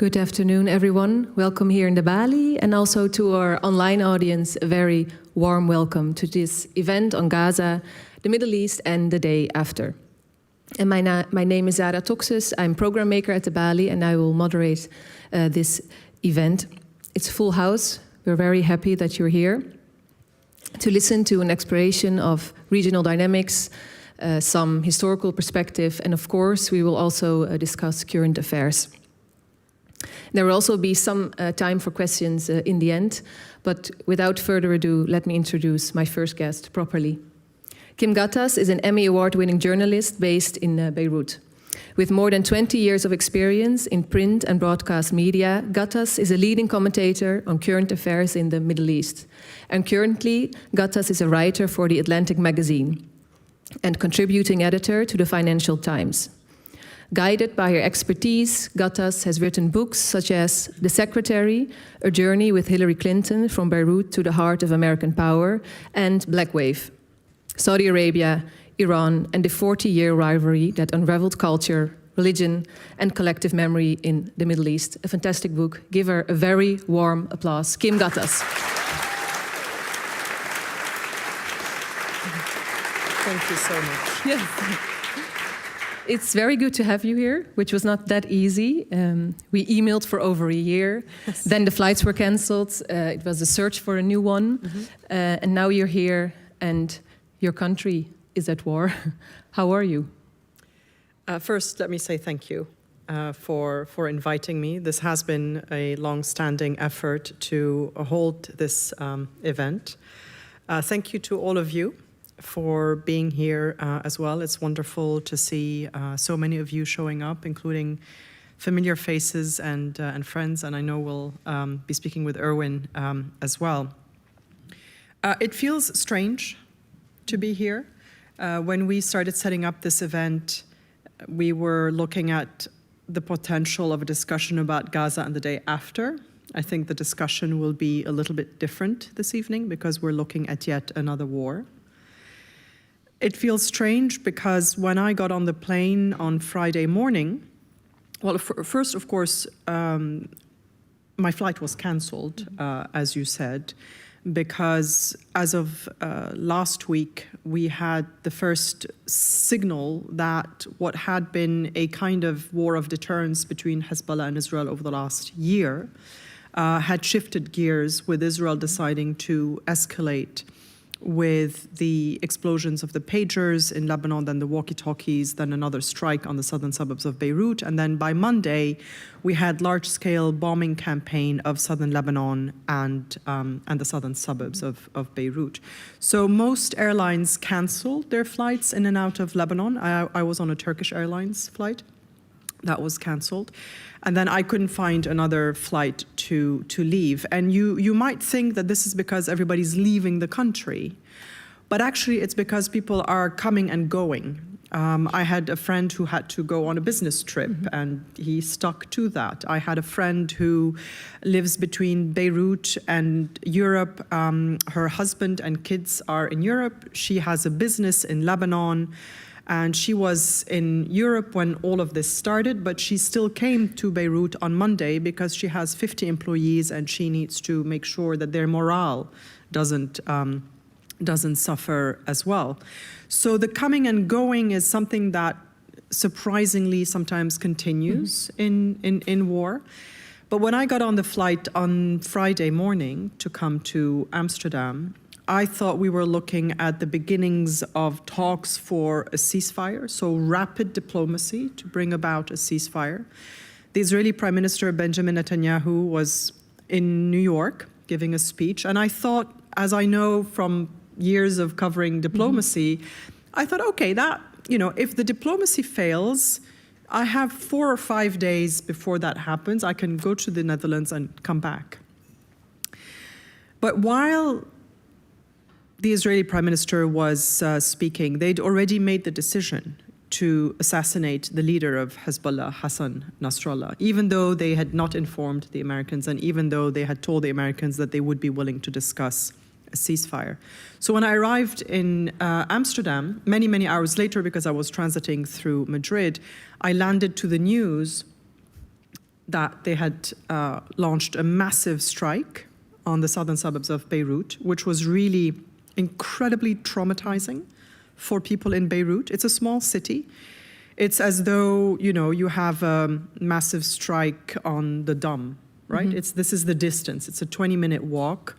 Good afternoon, everyone. Welcome here in the Balie, and also to our online audience, a very warm welcome to this event on Gaza, the Middle East, and the day after. And my name is Zara Toxis. I'm program maker at the Balie, and I will moderate this event. It's a full house. We're very happy that you're here to listen to an exploration of regional dynamics, some historical perspective, and of course, we will also discuss current affairs. There will also be some time for questions in the end, but without further ado, let me introduce my first guest properly. Kim Ghattas is an Emmy Award-winning journalist based in Beirut. With more than 20 years of experience in print and broadcast media, Ghattas is a leading commentator on current affairs in the Middle East. And currently, Ghattas is a writer for The Atlantic magazine and contributing editor to the Financial Times. Guided by her expertise, Ghattas has written books such as The Secretary, A Journey with Hillary Clinton from Beirut to the Heart of American Power, and Black Wave, Saudi Arabia, Iran, and the 40-year rivalry that unraveled culture, religion, and collective memory in the Middle East. A fantastic book. Give her a very warm applause. Kim Ghattas. Thank you so much. Yes. It's very good to have you here, which was not that easy. We emailed for over a year. Yes. Then the flights were cancelled. It was a search for a new one. Mm-hmm. And now you're here and your country is at war. How are you? First, let me say thank you for inviting me. This has been a long-standing effort to hold this event. Thank you to all of you for being here as well. It's wonderful to see so many of you showing up, including familiar faces and friends, and I know we'll be speaking with Erwin as well. It feels strange to be here. When we started setting up this event, we were looking at the potential of a discussion about Gaza and the day after. I think the discussion will be a little bit different this evening because we're looking at yet another war. It feels strange because when I got on the plane on Friday morning, well, first, of course, my flight was canceled, as you said, because as of last week, we had the first signal that what had been a kind of war of deterrence between Hezbollah and Israel over the last year had shifted gears, with Israel deciding to escalate with the explosions of the pagers in Lebanon, then the walkie-talkies, then another strike on the southern suburbs of Beirut. And then by Monday, we had large-scale bombing campaign of southern Lebanon and the southern suburbs of Beirut. So most airlines canceled their flights in and out of Lebanon. I was on a Turkish Airlines flight. That was canceled. And then I couldn't find another flight to leave. And you might think that this is because everybody's leaving the country, but actually it's because people are coming and going. I had a friend who had to go on a business trip, mm-hmm. and he stuck to that. I had a friend who lives between Beirut and Europe. Her husband and kids are in Europe. She has a business in Lebanon. And she was in Europe when all of this started, but she still came to Beirut on Monday because she has 50 employees and she needs to make sure that their morale doesn't suffer as well. So the coming and going is something that surprisingly sometimes continues mm-hmm. in war. But when I got on the flight on Friday morning to come to Amsterdam, I thought we were looking at the beginnings of talks for a ceasefire, so rapid diplomacy to bring about a ceasefire. The Israeli Prime Minister Benjamin Netanyahu was in New York giving a speech, and I thought, as I know from years of covering diplomacy, mm-hmm. I thought, okay, that, if the diplomacy fails, I have 4 or 5 days before that happens. I can go to the Netherlands and come back. But while the Israeli Prime Minister was speaking, they'd already made the decision to assassinate the leader of Hezbollah, Hassan Nasrallah, even though they had not informed the Americans and even though they had told the Americans that they would be willing to discuss a ceasefire. So when I arrived in Amsterdam, many, many hours later, because I was transiting through Madrid, I landed to the news that they had launched a massive strike on the southern suburbs of Beirut, which was really incredibly traumatizing for people in Beirut. It's a small city. It's as though, you have a massive strike on the Dam, right? Mm-hmm. This is the distance. It's a 20-minute walk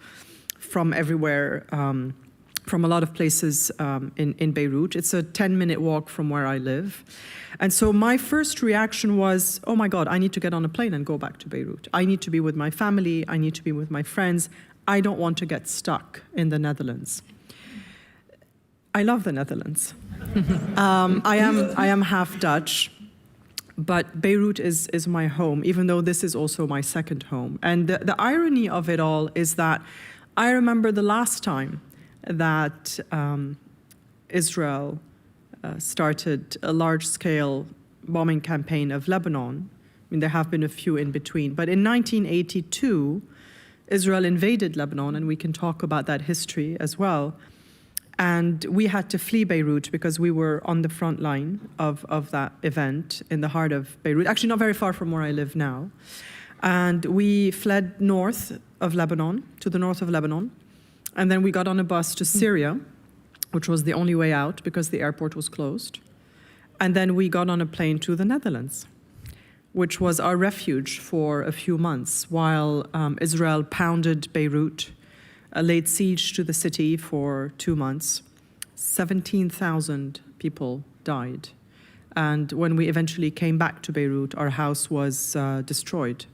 from everywhere, from a lot of places in Beirut. It's a 10-minute walk from where I live. And so my first reaction was, oh my God, I need to get on a plane and go back to Beirut. I need to be with my family. I need to be with my friends. I don't want to get stuck in the Netherlands. I love the Netherlands. I am half Dutch, but Beirut is my home, even though this is also my second home. And the irony of it all is that I remember the last time that Israel started a large-scale bombing campaign of Lebanon. I mean, there have been a few in between. But in 1982, Israel invaded Lebanon, and we can talk about that history as well. And we had to flee Beirut because we were on the front line of that event in the heart of Beirut, actually not very far from where I live now. And we fled north of Lebanon, to the north of Lebanon. And then we got on a bus to Syria, which was the only way out because the airport was closed. And then we got on a plane to the Netherlands, which was our refuge for a few months while Israel pounded Beirut, laid siege to the city for 2 months. 17,000 people died. And when we eventually came back to Beirut, our house was destroyed.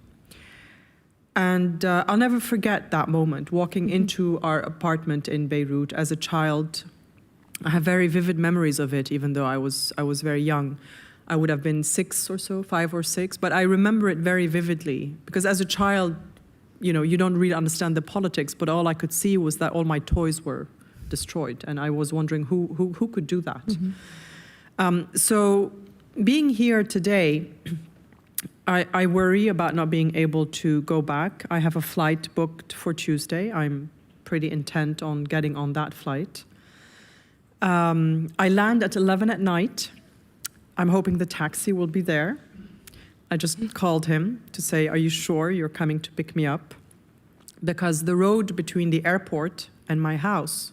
And I'll never forget that moment, walking into our apartment in Beirut as a child. I have very vivid memories of it, even though I was very young. I would have been 6 or so, 5 or 6, but I remember it very vividly because as a child, you don't really understand the politics, but all I could see was that all my toys were destroyed, and I was wondering who could do that. Mm-hmm. So being here today, I worry about not being able to go back. I have a flight booked for Tuesday. I'm pretty intent on getting on that flight. I land at 11 at night. I'm hoping the taxi will be there. I just called him to say, are you sure you're coming to pick me up? Because the road between the airport and my house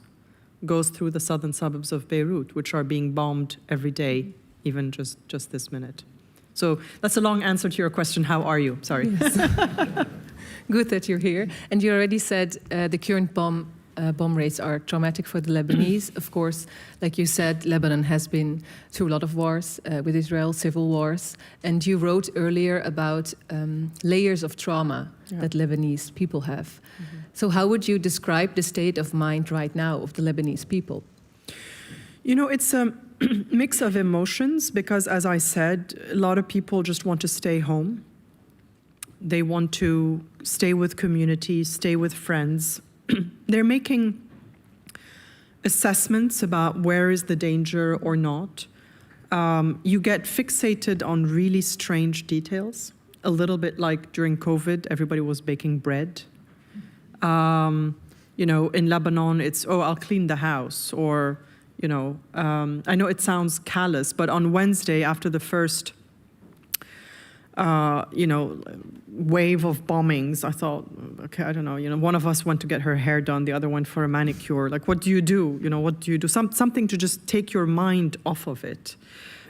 goes through the southern suburbs of Beirut, which are being bombed every day, even just this minute. So that's a long answer to your question, how are you? Sorry. Yes. Good that you're here. And you already said the current bomb rates are traumatic for the Lebanese. Of course, like you said, Lebanon has been through a lot of wars with Israel, civil wars. And you wrote earlier about layers of trauma that Lebanese people have. Mm-hmm. So how would you describe the state of mind right now of the Lebanese people? It's a mix of emotions because, as I said, a lot of people just want to stay home. They want to stay with community, stay with friends. They're making assessments about where is the danger or not. You get fixated on really strange details, a little bit like during COVID, everybody was baking bread. In Lebanon, it's, I'll clean the house, or, I know it sounds callous, but on Wednesday, after the first wave of bombings, I thought, okay, I don't know, one of us went to get her hair done, the other went for a manicure. Like, what do you do? What do you do? Something to just take your mind off of it.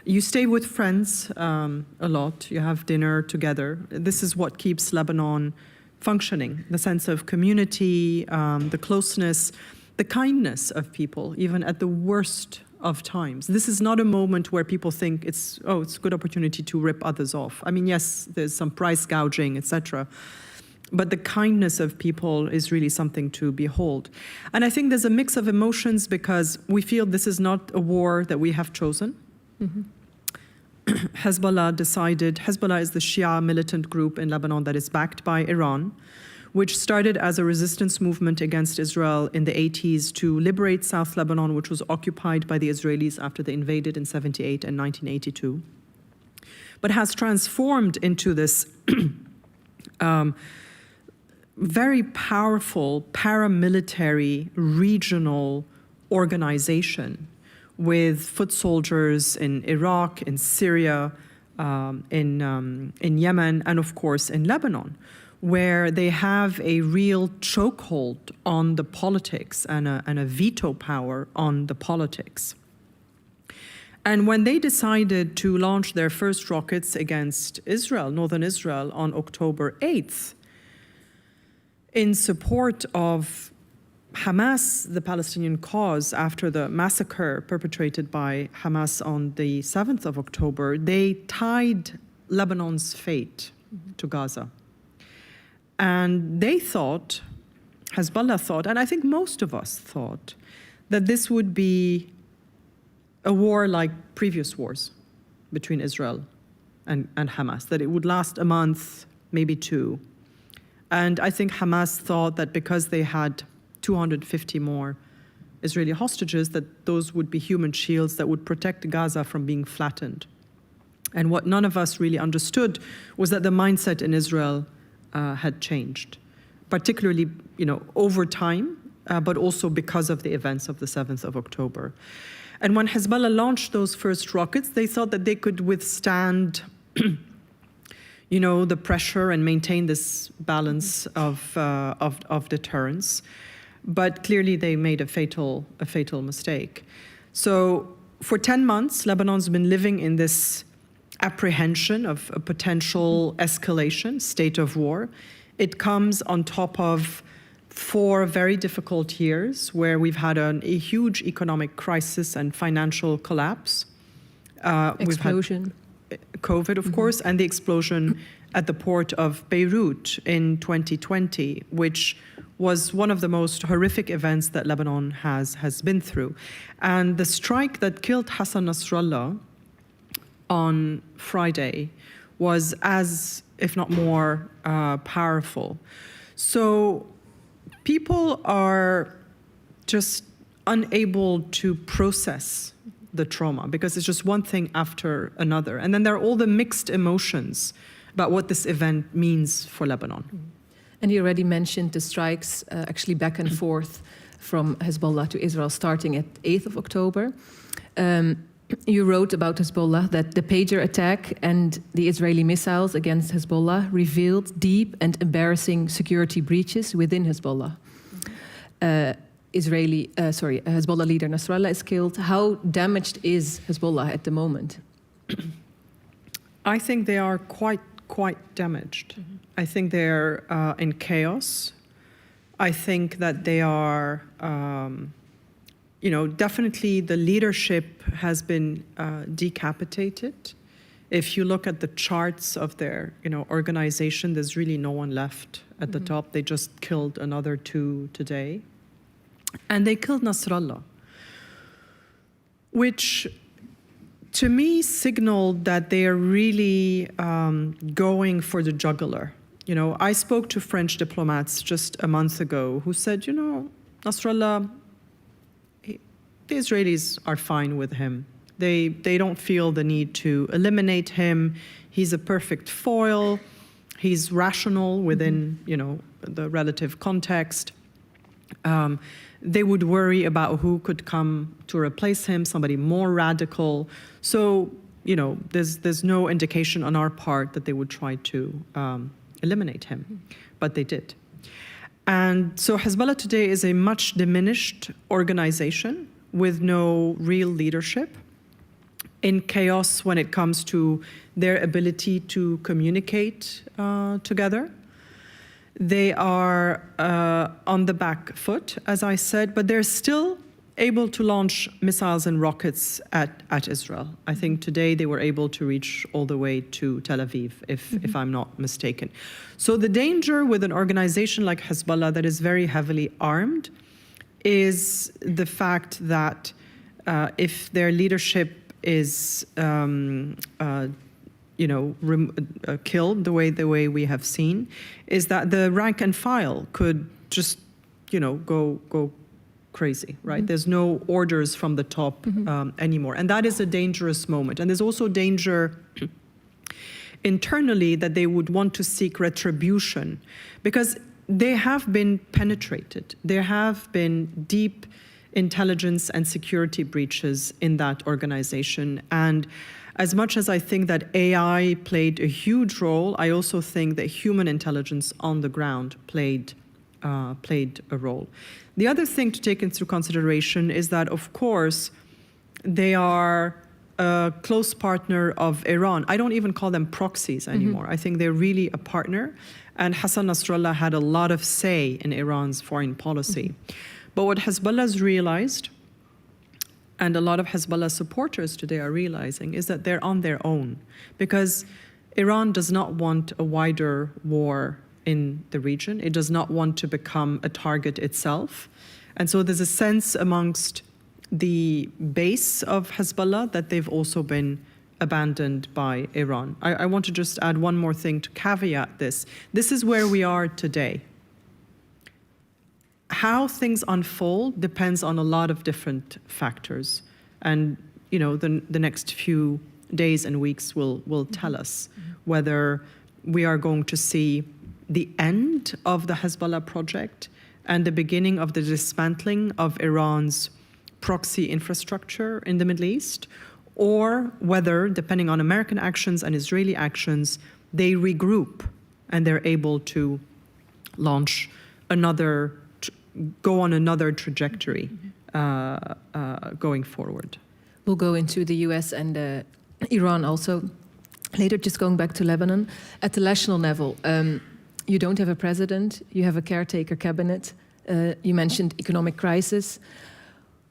You stay with friends a lot. You have dinner together. This is what keeps Lebanon functioning, the sense of community, the closeness, the kindness of people, even at the worst of times. This is not a moment where people think it's a good opportunity to rip others off. I mean, yes, there's some price gouging, etc. But the kindness of people is really something to behold. And I think there's a mix of emotions because we feel this is not a war that we have chosen. Mm-hmm. Hezbollah is the Shia militant group in Lebanon that is backed by Iran, which started as a resistance movement against Israel in the 80s to liberate South Lebanon, which was occupied by the Israelis after they invaded in 1978 and 1982, but has transformed into this very powerful paramilitary regional organization with foot soldiers in Iraq, in Syria, in Yemen, and of course in Lebanon, where they have a real chokehold on the politics and a veto power on the politics. And when they decided to launch their first rockets against Israel, northern Israel, on October 8th, in support of Hamas, the Palestinian cause, after the massacre perpetrated by Hamas on the 7th of October, they tied Lebanon's fate to Gaza. And they thought, Hezbollah thought, and I think most of us thought, that this would be a war like previous wars between Israel and Hamas, that it would last a month, maybe two. And I think Hamas thought that because they had 250 more Israeli hostages, that those would be human shields that would protect Gaza from being flattened. And what none of us really understood was that the mindset in Israel had changed, particularly, over time, but also because of the events of the 7th of October. And when Hezbollah launched those first rockets, they thought that they could withstand, the pressure and maintain this balance of deterrence. But clearly, they made a fatal mistake. So, for 10 months, Lebanon's been living in this apprehension of a potential escalation, state of war. It comes on top of 4 very difficult years where we've had a huge economic crisis and financial collapse. Explosion. We've had COVID, of course, and the explosion at the port of Beirut in 2020, which was one of the most horrific events that Lebanon has been through. And the strike that killed Hassan Nasrallah on Friday was as, if not more, powerful. So people are just unable to process the trauma because it's just one thing after another. And then there are all the mixed emotions about what this event means for Lebanon. And you already mentioned the strikes actually back and forth from Hezbollah to Israel starting at 8th of October. You wrote about Hezbollah that the pager attack and the Israeli missiles against Hezbollah revealed deep and embarrassing security breaches within Hezbollah. Hezbollah leader Nasrallah is killed. How damaged is Hezbollah at the moment? I think they are quite damaged. I think they're in chaos. I think that they are, definitely the leadership has been decapitated. If you look at the charts of their, organization, there's really no one left at the top. They just killed another 2 today. And they killed Nasrallah, which to me signaled that they are really going for the jugular. I spoke to French diplomats just a month ago who said, Nasrallah, the Israelis are fine with him. They don't feel the need to eliminate him. He's a perfect foil. He's rational within, the relative context. They would worry about who could come to replace him, somebody more radical. So, there's no indication on our part that they would try to eliminate him, but they did. And so Hezbollah today is a much diminished organization with no real leadership, in chaos when it comes to their ability to communicate together. They are on the back foot, as I said, but they're still able to launch missiles and rockets at Israel. I think today they were able to reach all the way to Tel Aviv, if I'm not mistaken. So the danger with an organization like Hezbollah that is very heavily armed is the fact that if their leadership is killed the way we have seen, is that the rank and file could just, go crazy, right? There's no orders from the top anymore. And that is a dangerous moment. And there's also danger internally that they would want to seek retribution because they have been penetrated. There have been deep intelligence and security breaches in that organization. And as much as I think that AI played a huge role, I also think that human intelligence on the ground played a role. The other thing to take into consideration is that, of course, they are a close partner of Iran. I don't even call them proxies anymore. I think they're really a partner. And Hassan Nasrallah had a lot of say in Iran's foreign policy. But what Hezbollah's realized, and a lot of Hezbollah supporters today are realizing, is that they're on their own, because Iran does not want a wider war in the region. It does not want to become a target itself. And so there's a sense amongst the base of Hezbollah that they've also been abandoned by Iran. I want to just add one more thing to caveat this. This is where we are today. How things unfold depends on a lot of different factors. And the next few days and weeks will tell us whether we are going to see the end of the Hezbollah project and the beginning of the dismantling of Iran's proxy infrastructure in the Middle East, or whether, depending on American actions and Israeli actions, they regroup and they're able to launch go on another trajectory going forward. We'll go into the US and Iran also later. Just going back to Lebanon, at the national level, you don't have a president, you have a caretaker cabinet. You mentioned economic crisis.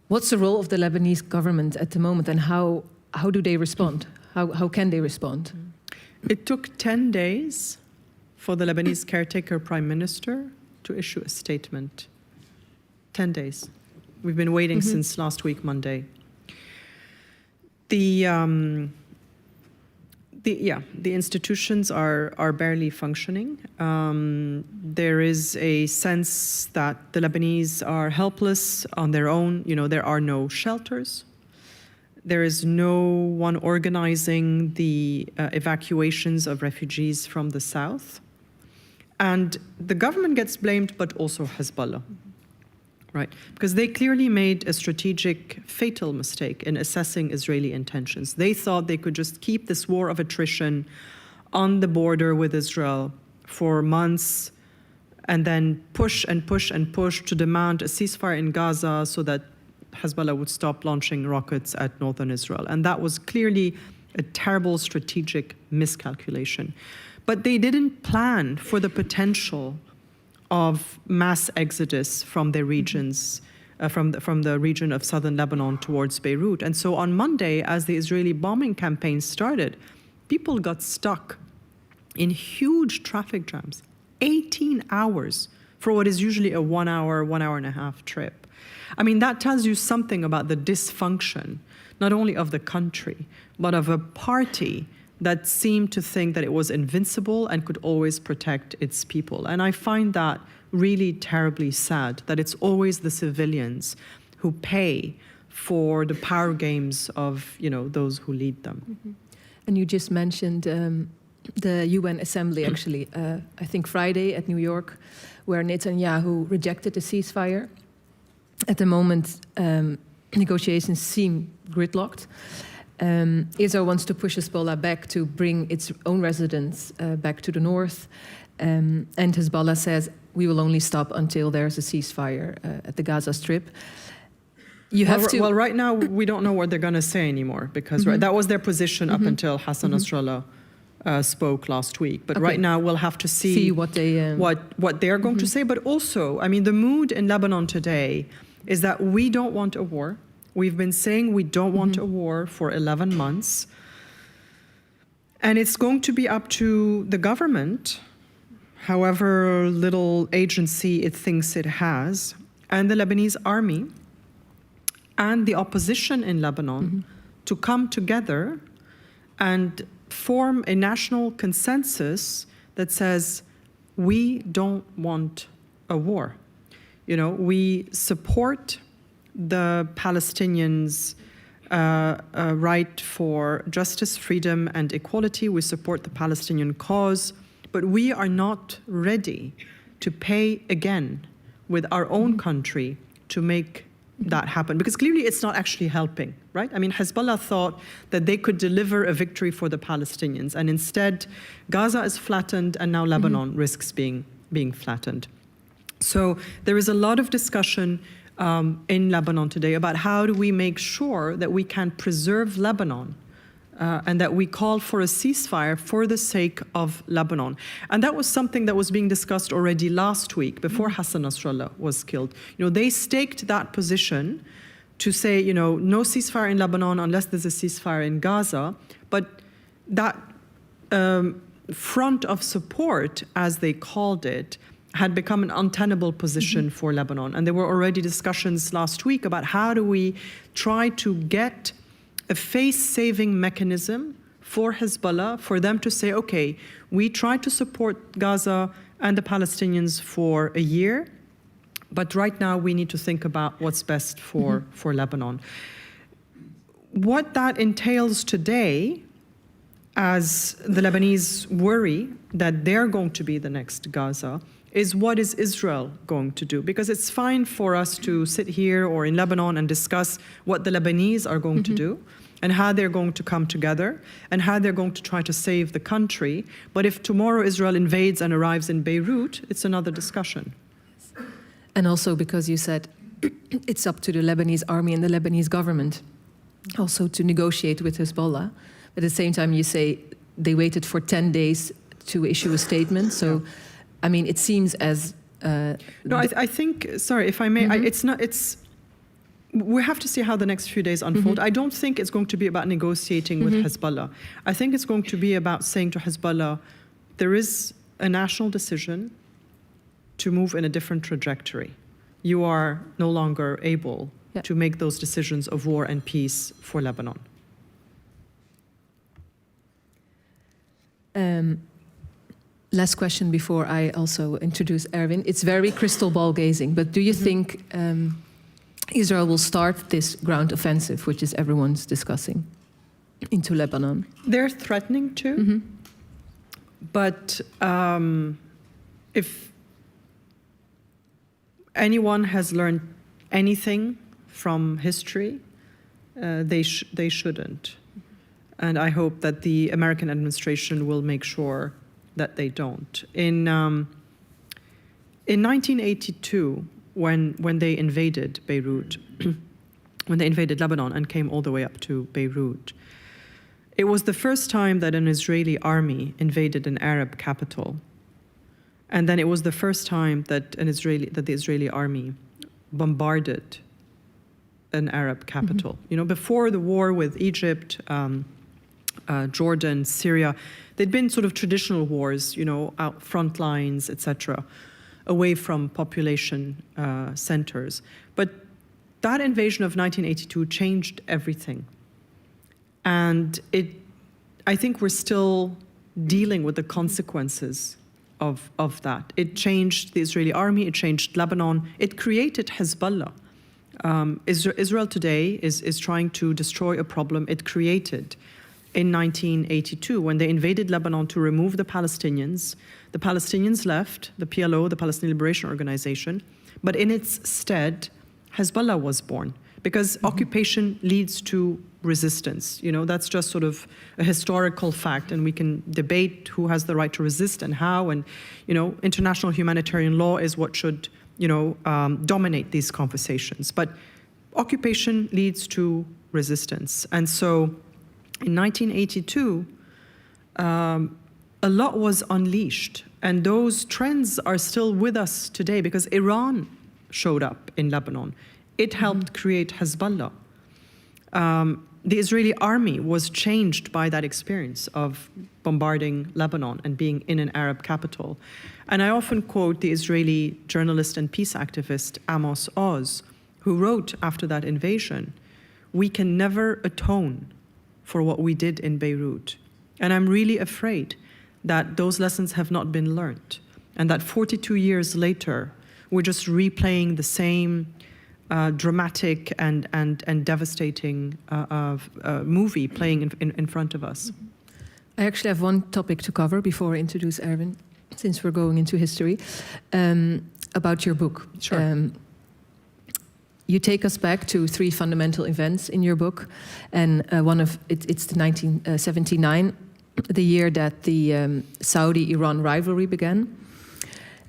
What's the role of the Lebanese government at the moment, and how do they respond? How can they respond? It took 10 days for the Lebanese caretaker prime minister to issue a statement. 10 days. We've been waiting since last week, Monday. The institutions are barely functioning. There is a sense that the Lebanese are helpless on their own. There are no shelters. There is no one organizing the evacuations of refugees from the south. And the government gets blamed, but also Hezbollah. Right, because they clearly made a strategic, fatal mistake in assessing Israeli intentions. They thought they could just keep this war of attrition on the border with Israel for months and then push and push and push to demand a ceasefire in Gaza so that Hezbollah would stop launching rockets at northern Israel. And that was clearly a terrible strategic miscalculation. But they didn't plan for the potential of mass exodus from the regions, from the region of southern Lebanon towards Beirut. And so on Monday, as the Israeli bombing campaign started, people got stuck in huge traffic jams, 18 hours for what is usually a 1 hour and a half trip. I mean, that tells you something about the dysfunction, not only of the country, but of a party that seemed to think that it was invincible and could always protect its people. And I find that really terribly sad, that it's always the civilians who pay for the power games of those who lead them. And you just mentioned the UN Assembly, actually, I think Friday at New York, where Netanyahu rejected a ceasefire. At the moment, negotiations seem gridlocked. Israel wants to push Hezbollah back to bring its own residents back to the north. And Hezbollah says, we will only stop until there's a ceasefire at the Gaza Strip. Well, right now, we don't know what they're going to say anymore, because that was their position up until Hassan Nasrallah spoke last week. But right now, we'll have to see what they're going to say. But also, I mean, the mood in Lebanon today is that we don't want a war. We've been saying we don't want a war for 11 months. And it's going to be up to the government, however little agency it thinks it has, and the Lebanese army, and the opposition in Lebanon to come together and form a national consensus that says, we don't want a war. We support the Palestinians' right for justice, freedom, and equality. We support the Palestinian cause, but we are not ready to pay again with our own country to make that happen, because clearly it's not actually helping, right? I mean, Hezbollah thought that they could deliver a victory for the Palestinians, and instead Gaza is flattened, and now Lebanon risks being flattened. So there is a lot of discussion in Lebanon today about how do we make sure that we can preserve Lebanon and that we call for a ceasefire for the sake of Lebanon. And that was something that was being discussed already last week before Hassan Nasrallah was killed. They staked that position to say, no ceasefire in Lebanon unless there's a ceasefire in Gaza. But that front of support, as they called it, had become an untenable position for Lebanon. And there were already discussions last week about how do we try to get a face-saving mechanism for Hezbollah, for them to say, okay, we tried to support Gaza and the Palestinians for a year, but right now we need to think about what's best for Lebanon. What that entails today, as the Lebanese worry that they're going to be the next Gaza, is what is Israel going to do? Because it's fine for us to sit here or in Lebanon and discuss what the Lebanese are going to do and how they're going to come together and how they're going to try to save the country. But if tomorrow Israel invades and arrives in Beirut, it's another discussion. And also because you said it's up to the Lebanese army and the Lebanese government also to negotiate with Hezbollah. At the same time, you say they waited for 10 days to issue a statement. So, I mean, it seems as... no, I think, sorry, if I may, we have to see how the next few days unfold. I don't think it's going to be about negotiating with Hezbollah. I think it's going to be about saying to Hezbollah, there is a national decision to move in a different trajectory. You are no longer able to make those decisions of war and peace for Lebanon. Last question before I also introduce Erwin. It's very crystal ball gazing, but do you think Israel will start this ground offensive, which is everyone's discussing, into Lebanon? They're threatening to, but if anyone has learned anything from history, they shouldn't. And I hope that the American administration will make sure that they don't. In 1982, when they invaded Beirut, when they invaded Lebanon and came all the way up to Beirut, it was the first time that an Israeli army invaded an Arab capital. And then it was the first time that the Israeli army bombarded an Arab capital. Before the war with Egypt, Jordan, Syria, there'd been sort of traditional wars, out front lines, etc., away from population centers. But that invasion of 1982 changed everything. And I think we're still dealing with the consequences of that. It changed the Israeli army, it changed Lebanon, it created Hezbollah. Israel today is trying to destroy a problem it created in 1982 when they invaded Lebanon to remove the Palestinians. The Palestinians left, the PLO, the Palestinian Liberation Organization, but in its stead, Hezbollah was born because occupation leads to resistance. That's just sort of a historical fact, and we can debate who has the right to resist and how, and, international humanitarian law is what should, dominate these conversations. But occupation leads to resistance. And so in 1982, a lot was unleashed, and those trends are still with us today because Iran showed up in Lebanon. It helped create Hezbollah. The Israeli army was changed by that experience of bombarding Lebanon and being in an Arab capital. And I often quote the Israeli journalist and peace activist Amos Oz, who wrote after that invasion, "We can never atone for what we did in Beirut. And I'm really afraid that those lessons have not been learned, and that 42 years later, we're just replaying the same dramatic and devastating movie playing in front of us." I actually have one topic to cover before I introduce Erwin, since we're going into history, about your book. Sure. you take us back to 3 fundamental events in your book, and it's the 1979, the year that the Saudi-Iran rivalry began.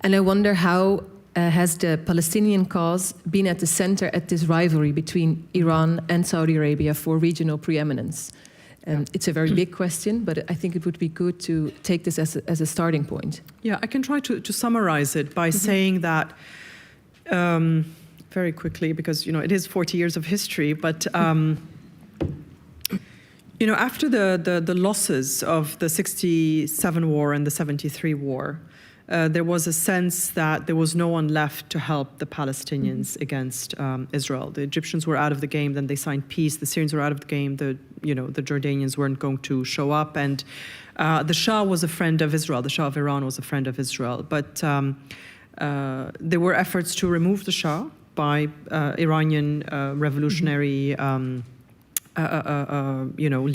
And I wonder how has the Palestinian cause been at the center at this rivalry between Iran and Saudi Arabia for regional preeminence? It's a very big question, but I think it would be good to take this as a starting point. Yeah, I can try to summarize it by saying that very quickly, because it is 40 years of history, but after the losses of the 67 war and the 73 war, there was a sense that there was no one left to help the Palestinians against Israel. The Egyptians were out of the game, then they signed peace. The Syrians were out of the game. The Jordanians weren't going to show up, and the Shah was a friend of Israel. The Shah of Iran was a friend of Israel, but there were efforts to remove the Shah by Iranian revolutionary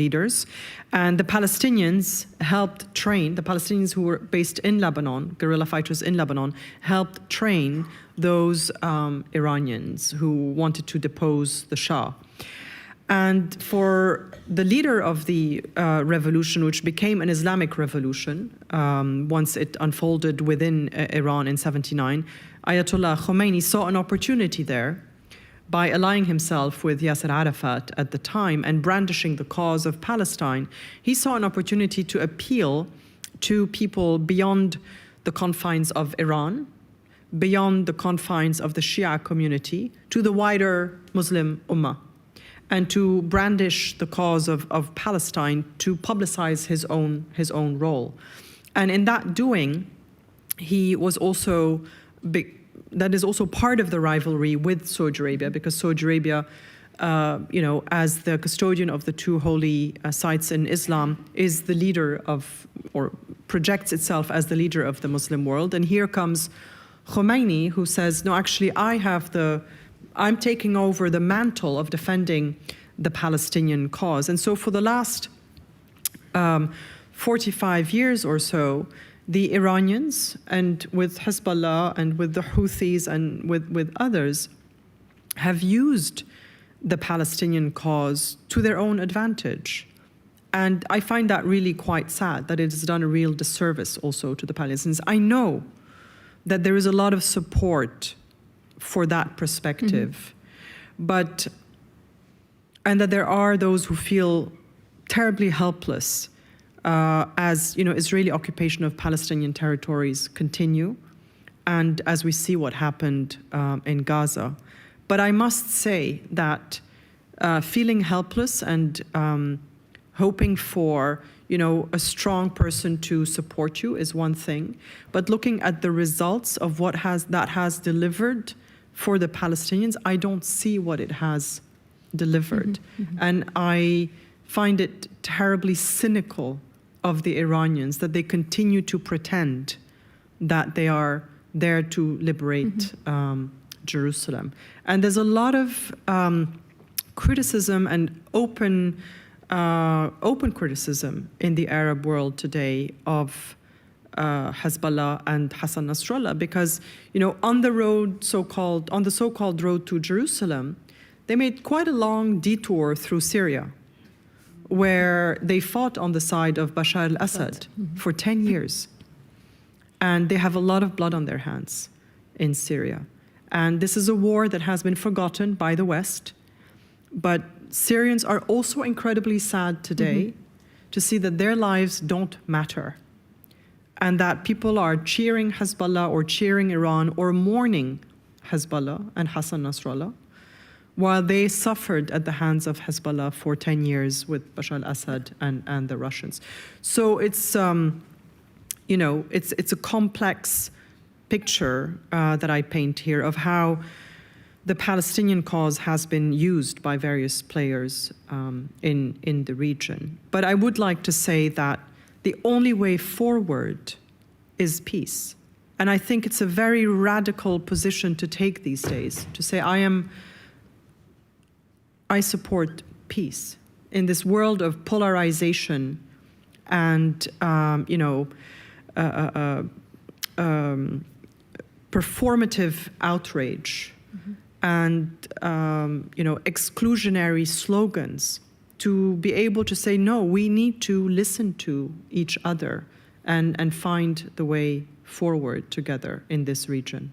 leaders. And the Palestinians helped train, the Palestinians who were based in Lebanon, guerrilla fighters in Lebanon, helped train those Iranians who wanted to depose the Shah. And for the leader of the revolution, which became an Islamic revolution, once it unfolded within Iran in '79, Ayatollah Khomeini saw an opportunity there by allying himself with Yasser Arafat at the time and brandishing the cause of Palestine. He saw an opportunity to appeal to people beyond the confines of Iran, beyond the confines of the Shia community, to the wider Muslim Ummah, and to brandish the cause of Palestine, to publicize his own role. And in that doing, he was also that is also part of the rivalry with Saudi Arabia, because Saudi Arabia, as the custodian of the 2 holy sites in Islam, is the leader of, or projects itself as the leader of the Muslim world. And here comes Khomeini, who says, no, actually, I'm taking over the mantle of defending the Palestinian cause. And so for the last 45 years or so, the Iranians, and with Hezbollah and with the Houthis and with others, have used the Palestinian cause to their own advantage. And I find that really quite sad, that it has done a real disservice also to the Palestinians. I know that there is a lot of support for that perspective, and that there are those who feel terribly helpless as Israeli occupation of Palestinian territories continue, and as we see what happened in Gaza. But I must say that feeling helpless and hoping for a strong person to support you is one thing, but looking at the results of what that has delivered for the Palestinians, I don't see what it has delivered. And I find it terribly cynical of the Iranians that they continue to pretend that they are there to liberate Jerusalem. And there's a lot of criticism and open criticism in the Arab world today of Hezbollah and Hassan Nasrallah, because on the so-called road to Jerusalem, they made quite a long detour through Syria, where they fought on the side of Bashar al-Assad for 10 years. And they have a lot of blood on their hands in Syria. And this is a war that has been forgotten by the West. But Syrians are also incredibly sad today to see that their lives don't matter, and that people are cheering Hezbollah or cheering Iran or mourning Hezbollah and Hassan Nasrallah, while they suffered at the hands of Hezbollah for 10 years with Bashar al-Assad and the Russians. So it's a complex picture that I paint here of how the Palestinian cause has been used by various players in the region. But I would like to say that the only way forward is peace. And I think it's a very radical position to take these days, to say I support peace in this world of polarization and performative outrage and exclusionary slogans, to be able to say, no, we need to listen to each other and find the way forward together in this region.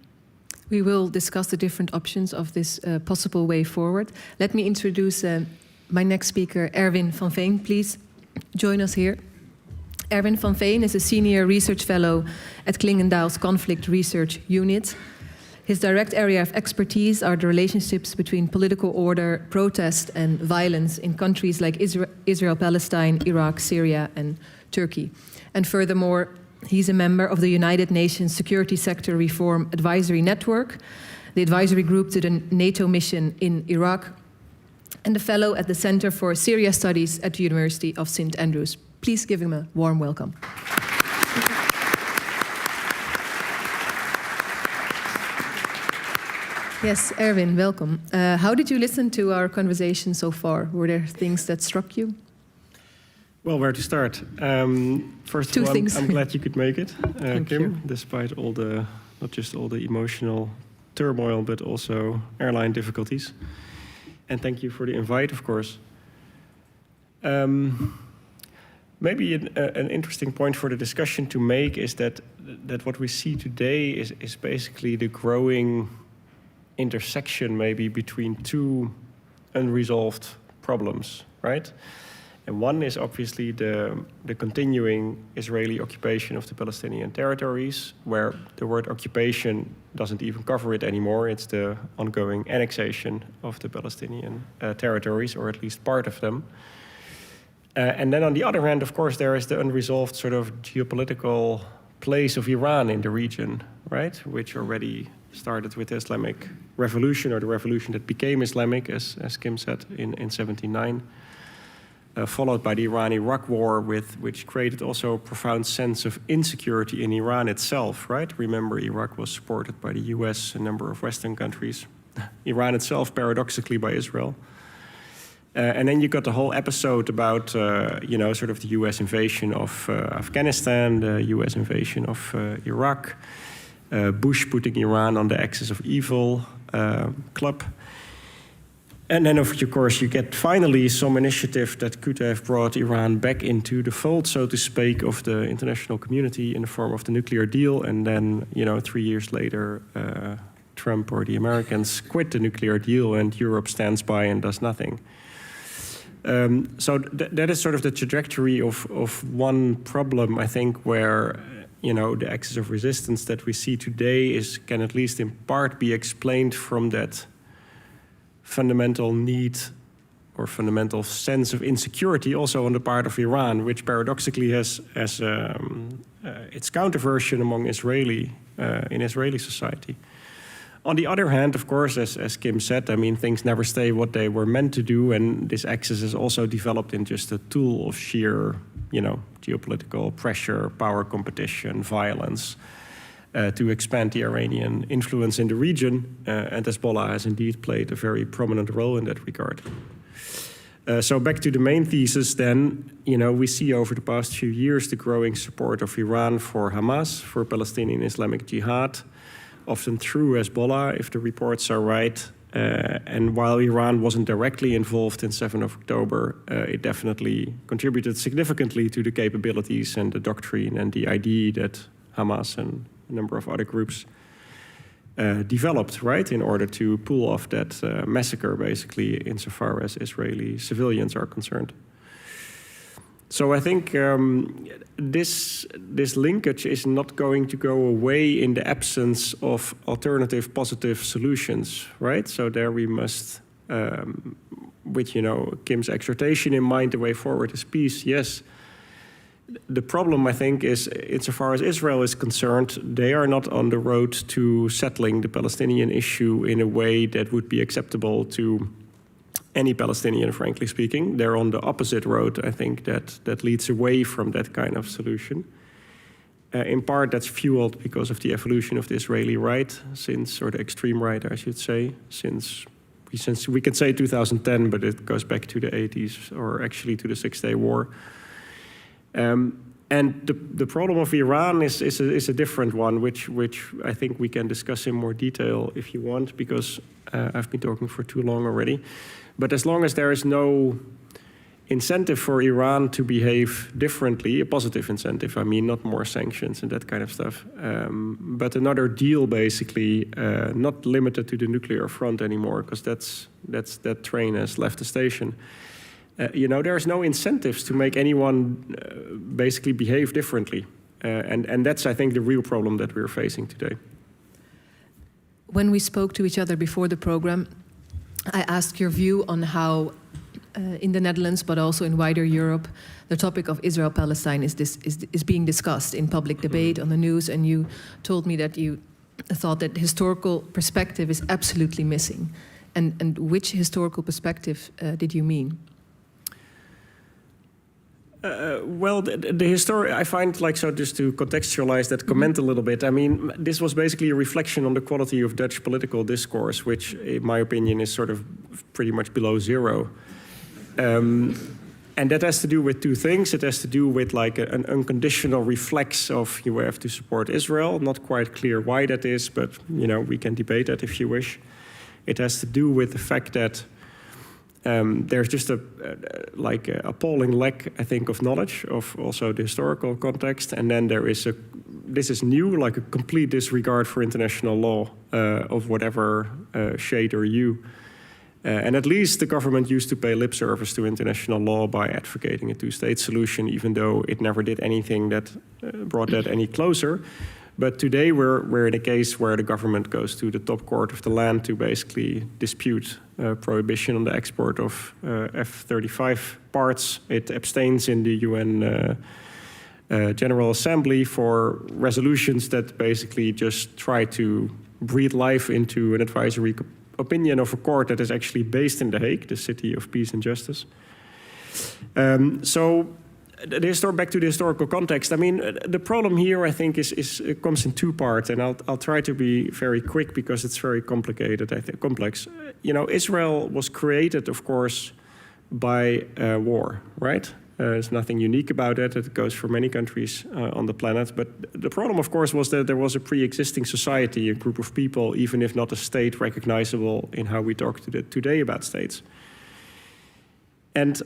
We will discuss the different options of this possible way forward. Let me introduce my next speaker, Erwin van Veen. Please join us here. Erwin van Veen is a senior research fellow at Clingendael's Conflict Research Unit. His direct area of expertise are the relationships between political order, protest, and violence in countries like Israel, Palestine, Iraq, Syria, and Turkey. And furthermore, he's a member of the United Nations Security Sector Reform Advisory Network, the advisory group to the NATO mission in Iraq, and a fellow at the Center for Syria Studies at the University of St. Andrews. Please give him a warm welcome. Yes, Erwin, welcome. How did you listen to our conversation so far? Were there things that struck you? Well, where to start? First of all, I'm glad you could make it, Kim, despite all the, not just all the emotional turmoil, but also airline difficulties. And thank you for the invite, of course. Maybe an interesting point for the discussion to make is that what we see today is basically the growing intersection maybe between two unresolved problems, right? And one is obviously the continuing Israeli occupation of the Palestinian territories, where the word occupation doesn't even cover it anymore. It's the ongoing annexation of the Palestinian territories, or at least part of them. And then on the other hand, of course, there is the unresolved sort of geopolitical place of Iran in the region, right? Which already started with the Islamic Revolution, or the revolution that became Islamic, as Kim said, in 79. Followed by the Iran-Iraq war, which created also a profound sense of insecurity in Iran itself, right? Remember, Iraq was supported by the US, a number of Western countries. Iran itself, paradoxically, by Israel. And then you got the whole episode about, sort of the US invasion of Afghanistan, the US invasion of Iraq, Bush putting Iran on the axis of evil club. And then, of course, you get finally some initiative that could have brought Iran back into the fold, so to speak, of the international community in the form of the nuclear deal. And then, 3 years later, Trump or the Americans quit the nuclear deal, and Europe stands by and does nothing. So that is sort of the trajectory of one problem, I think, where the axis of resistance that we see today can at least in part be explained from that fundamental need or fundamental sense of insecurity also on the part of Iran, which paradoxically has its counterversion among in Israeli society. On the other hand, of course, as Kim said, I mean, things never stay what they were meant to do, and this axis is also developed in just a tool of sheer, geopolitical pressure, power competition, violence, to expand the Iranian influence in the region, and Hezbollah has indeed played a very prominent role in that regard. So back to the main thesis then, we see over the past few years the growing support of Iran for Hamas, for Palestinian Islamic Jihad, often through Hezbollah, if the reports are right. And while Iran wasn't directly involved in 7th of October, it definitely contributed significantly to the capabilities and the doctrine and the idea that Hamas and a number of other groups developed, right, in order to pull off that massacre, basically, insofar as Israeli civilians are concerned. So I think this linkage is not going to go away in the absence of alternative positive solutions, right? So there we must, with Kim's exhortation in mind, the way forward is peace, yes. The problem, I think, is insofar as Israel is concerned, they are not on the road to settling the Palestinian issue in a way that would be acceptable to any Palestinian, frankly speaking. They're on the opposite road, I think, that leads away from that kind of solution. In part, that's fueled because of the evolution of the Israeli right, or the extreme right, I should say, since we can say 2010, but it goes back to the 80s, or actually to the Six-Day War. And the problem of Iran is a different one, which I think we can discuss in more detail if you want, because I've been talking for too long already. But as long as there is no incentive for Iran to behave differently, a positive incentive, I mean, not more sanctions and that kind of stuff, but another deal basically, not limited to the nuclear front anymore, because that train has left the station. There's no incentives to make anyone basically behave differently. And that's, I think, the real problem that we're facing today. When we spoke to each other before the program, I asked your view on how in the Netherlands, but also in wider Europe, the topic of Israel-Palestine is being discussed in public debate on the news, and you told me that you thought that historical perspective is absolutely missing. And which historical perspective did you mean? Well, the history, I find, like, so just to contextualize that comment a little bit, I mean, this was basically a reflection on the quality of Dutch political discourse, which, in my opinion, is sort of pretty much below zero. And that has to do with two things. It has to do with like an unconditional reflex of you have to support Israel. Not quite clear why that is, but we can debate that if you wish. It has to do with the fact that there's just a appalling lack, I think, of knowledge of also the historical context. And then there is this is new, like a complete disregard for international law of whatever shade or hue. And at least the government used to pay lip service to international law by advocating a two-state solution, even though it never did anything that brought that any closer. But today we're in a case where the government goes to the top court of the land to basically dispute prohibition on the export of F-35 parts. It abstains in the UN General Assembly for resolutions that basically just try to breathe life into an advisory opinion of a court that is actually based in The Hague, the city of peace and justice. So back to the historical context. I mean, the problem here, I think, it comes in two parts, and I'll try to be very quick because it's very complicated, I think, complex. Israel was created, of course, by war, right? There's nothing unique about it. It goes for many countries on the planet. But the problem, of course, was that there was a pre-existing society, a group of people, even if not a state recognizable in how we talk today about states. And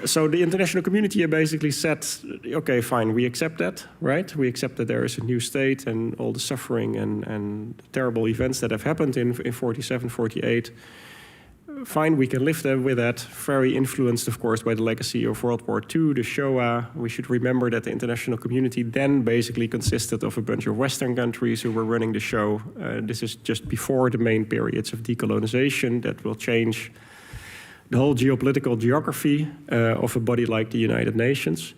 so the international community basically said, okay, fine, we accept that, right? We accept that there is a new state and all the suffering and terrible events that have happened in 47, 48. Fine, we can live with that. Very influenced, of course, by the legacy of World War II, the Shoah. We should remember that the international community then basically consisted of a bunch of Western countries who were running the show. This is just before the main periods of decolonization that will change the whole geopolitical geography of a body like the United Nations.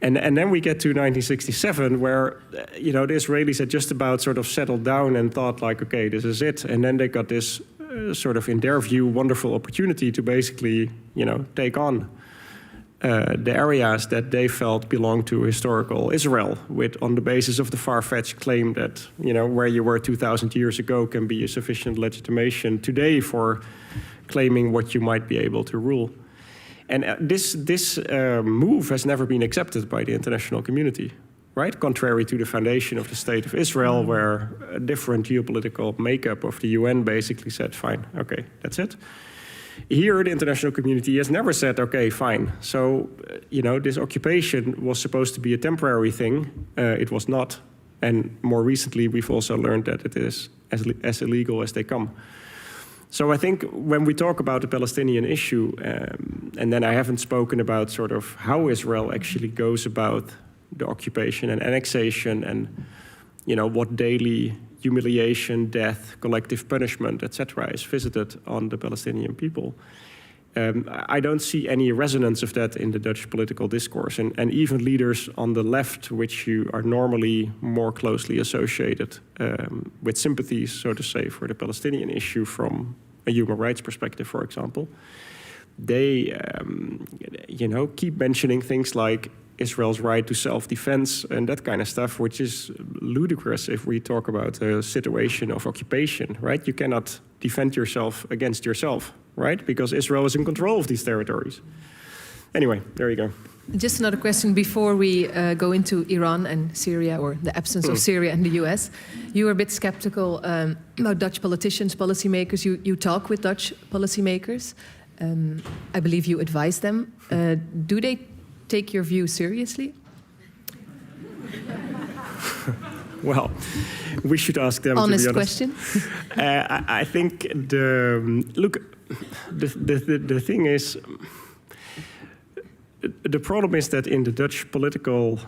And then we get to 1967, where the Israelis had just about sort of settled down and thought like, okay, this is it. And then they got this sort of, in their view, wonderful opportunity to basically, take on the areas that they felt belonged to historical Israel, on the basis of the far-fetched claim that, where you were 2,000 years ago can be a sufficient legitimation today for claiming what you might be able to rule. And this move has never been accepted by the international community, right? Contrary to the foundation of the State of Israel, where a different geopolitical makeup of the UN basically said, fine, okay, that's it. Here, the international community has never said, okay, fine. So, this occupation was supposed to be a temporary thing. It was not. And more recently, we've also learned that it is as illegal as they come. So I think when we talk about the Palestinian issue, and then I haven't spoken about sort of how Israel actually goes about the occupation and annexation and, what daily humiliation, death, collective punishment, etc., is visited on the Palestinian people. I don't see any resonance of that in the Dutch political discourse. And even leaders on the left, which you are normally more closely associated with sympathies, so to say, for the Palestinian issue from a human rights perspective, for example, they, keep mentioning things like Israel's right to self-defense and that kind of stuff, which is ludicrous if we talk about a situation of occupation, right? You cannot defend yourself against yourself, right? Because Israel is in control of these territories. Anyway, there you go. Just another question before we go into Iran and Syria, or the absence of Syria and the US. You were a bit skeptical about Dutch politicians, policymakers. You talk with Dutch policymakers. I believe you advise them. Do they take your view seriously? Well, we should ask them. Honest to be honest. question. I think the thing is, the problem is that in the Dutch political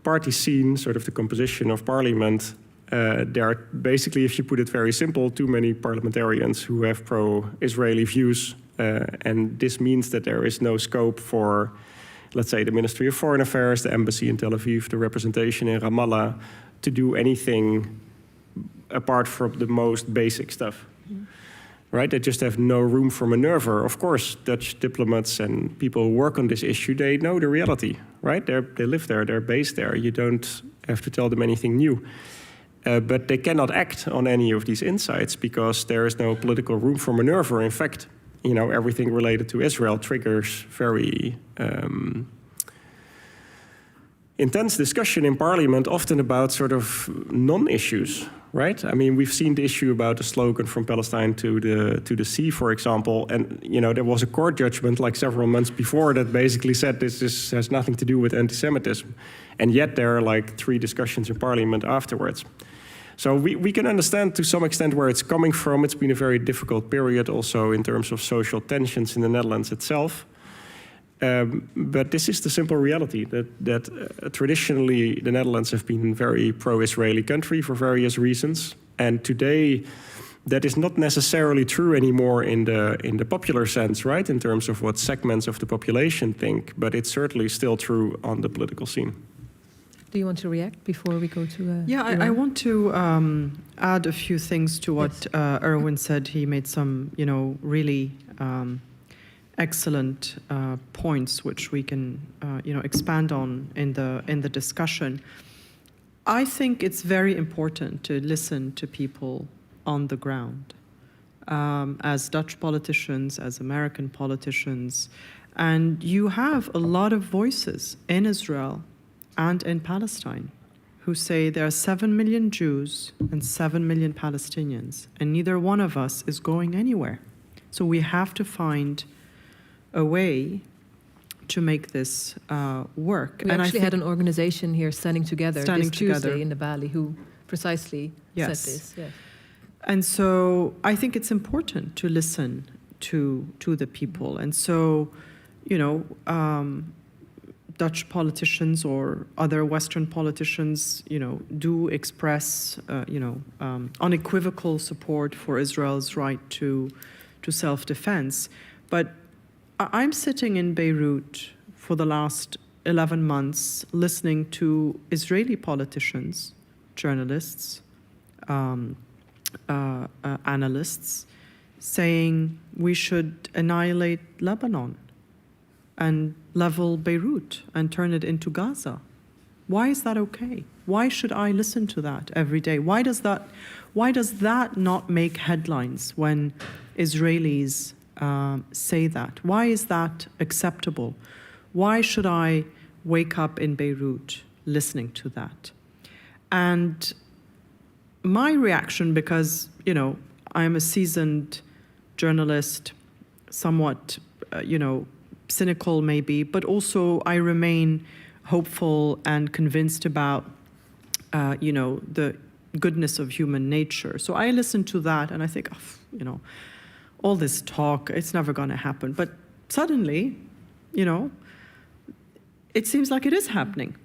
party scene, sort of the composition of parliament, there are basically, if you put it very simple, too many parliamentarians who have pro-Israeli views, and this means that there is no scope for, let's say, the Ministry of Foreign Affairs, the embassy in Tel Aviv, the representation in Ramallah, to do anything apart from the most basic stuff. Right? They just have no room for maneuver. Of course, Dutch diplomats and people who work on this issue, they know the reality, right? They live there, they're based there. You don't have to tell them anything new. But they cannot act on any of these insights because there is no political room for maneuver. In fact, everything related to Israel triggers very intense discussion in parliament, often about sort of non-issues, right? I mean, we've seen the issue about the slogan "From Palestine to the sea," for example, and there was a court judgment like several months before that basically said this has nothing to do with anti-Semitism, and yet there are like 3 discussions in parliament afterwards. So we can understand to some extent where it's coming from. It's been a very difficult period also in terms of social tensions in the Netherlands itself. But this is the simple reality that traditionally the Netherlands have been a very pro-Israeli country for various reasons, and today that is not necessarily true anymore in the popular sense, right? In terms of what segments of the population think, but it's certainly still true on the political scene. Do you want to react before we go to? I want to add a few things to what Erwin said. He made some, really. Excellent points which we can expand on in the discussion. I think it's very important to listen to people on the ground, as Dutch politicians, as American politicians, and you have a lot of voices in Israel and in Palestine who say there are 7 million Jews and 7 million Palestinians, and neither one of us is going anywhere. So we have to find a way to make this work. We actually had an organization here standing together this Tuesday in the Balie who precisely said this. Yes. And so I think it's important to listen to the people. And so, Dutch politicians or other Western politicians, do express, unequivocal support for Israel's right to self-defense. But I'm sitting in Beirut for the last 11 months listening to Israeli politicians, journalists, analysts, saying we should annihilate Lebanon and level Beirut and turn it into Gaza. Why is that okay? Why should I listen to that every day? Why does that not make headlines when Israelis say that? Why is that acceptable? Why should I wake up in Beirut listening to that? And my reaction, because, I'm a seasoned journalist, somewhat, cynical maybe, but also I remain hopeful and convinced about, the goodness of human nature. So I listen to that and I think, all this talk, it's never going to happen. But suddenly, it seems like it is happening.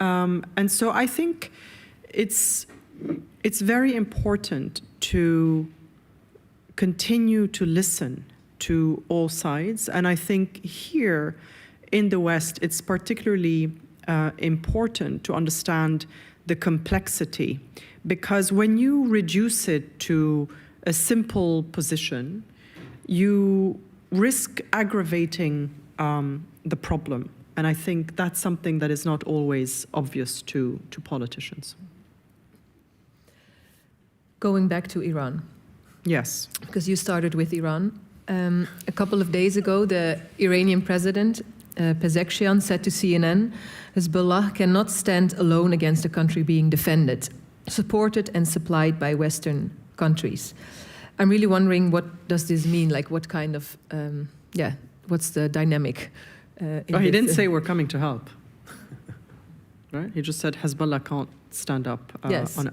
And so I think it's very important to continue to listen to all sides. And I think here in the West, it's particularly important to understand the complexity, because when you reduce it to a simple position, you risk aggravating the problem. And I think that's something that is not always obvious to politicians. Going back to Iran. Yes. Because you started with Iran. A couple of days ago, the Iranian president Pezeshkian said to CNN, Hezbollah cannot stand alone against a country being defended, supported and supplied by Western countries. I'm really wondering, what does this mean? Like, what kind of, what's the dynamic? He didn't say we're coming to help, right? He just said Hezbollah can't stand up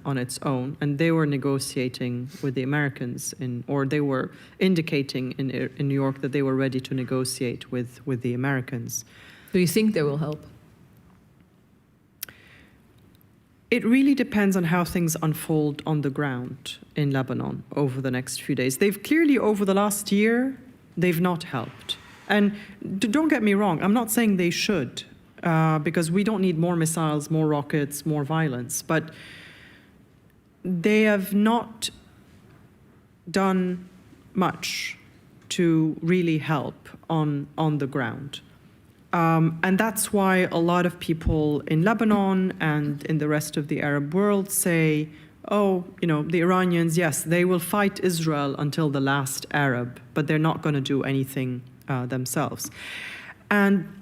on its own, and they were negotiating with the Americans, or they were indicating in New York that they were ready to negotiate with the Americans. Do you think they will help? It really depends on how things unfold on the ground in Lebanon over the next few days. They've clearly, over the last year, they've not helped. And don't get me wrong, I'm not saying they should, because we don't need more missiles, more rockets, more violence. But they have not done much to really help on the ground. And that's why a lot of people in Lebanon and in the rest of the Arab world say, oh, the Iranians, yes, they will fight Israel until the last Arab, but they're not going to do anything themselves. And,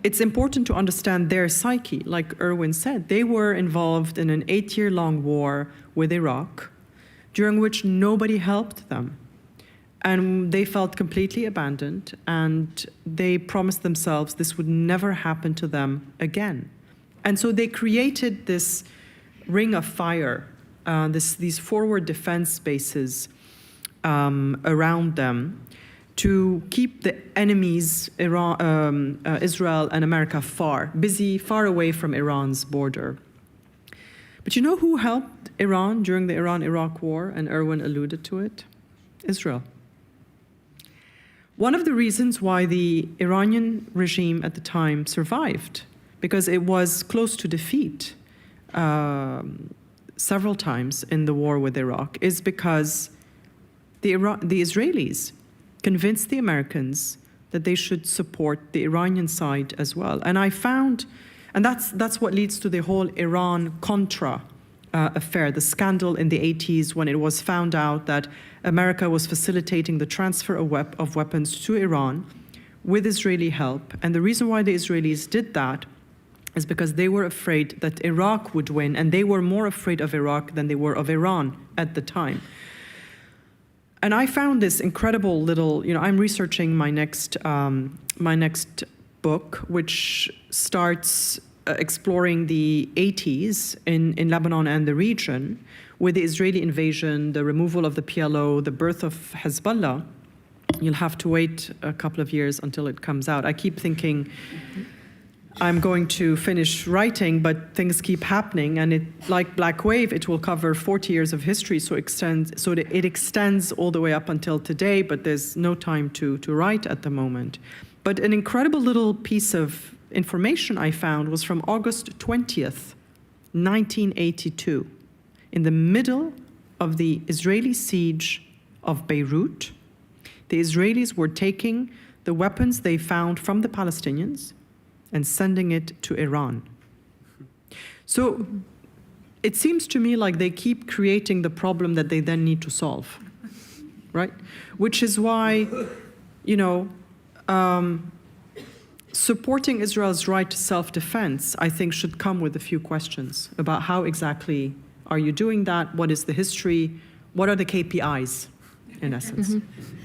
it's important to understand their psyche. Like Erwin said, they were involved in an 8-year-long war with Iraq, during which nobody helped them. And they felt completely abandoned, and they promised themselves this would never happen to them again. And so they created this ring of fire, these forward defense bases around them to keep the enemies, Israel and America, far away from Iran's border. But you know who helped Iran during the Iran-Iraq war? And Erwin alluded to it? Israel. One of the reasons why the Iranian regime at the time survived, because it was close to defeat several times in the war with Iraq, is because the Israelis convinced the Americans that they should support the Iranian side as well. And I found, and that's what leads to the whole Iran-Contra affair, the scandal in the 80s when it was found out that America was facilitating the transfer of weapons to Iran with Israeli help. And the reason why the Israelis did that is because they were afraid that Iraq would win, and they were more afraid of Iraq than they were of Iran at the time. And I found this incredible little, I'm researching my next book, which starts exploring the 80s in Lebanon and the region, with the Israeli invasion, the removal of the PLO, the birth of Hezbollah. You'll have to wait a couple of years until it comes out. I keep thinking I'm going to finish writing, but things keep happening, and like Black Wave, it will cover 40 years of history, so it extends all the way up until today, but there's no time to write at the moment. But an incredible little piece of information I found was from August 20th, 1982. In the middle of the Israeli siege of Beirut, the Israelis were taking the weapons they found from the Palestinians and sending it to Iran. So it seems to me like they keep creating the problem that they then need to solve, right? Which is why, supporting Israel's right to self-defense, I think, should come with a few questions about how exactly are you doing that? What is the history? What are the KPIs, in essence? Mm-hmm.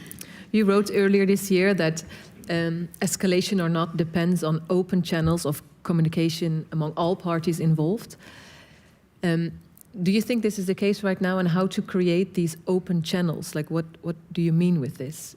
You wrote earlier this year that escalation or not depends on open channels of communication among all parties involved. Do you think this is the case right now, and how to create these open channels? Like, what do you mean with this?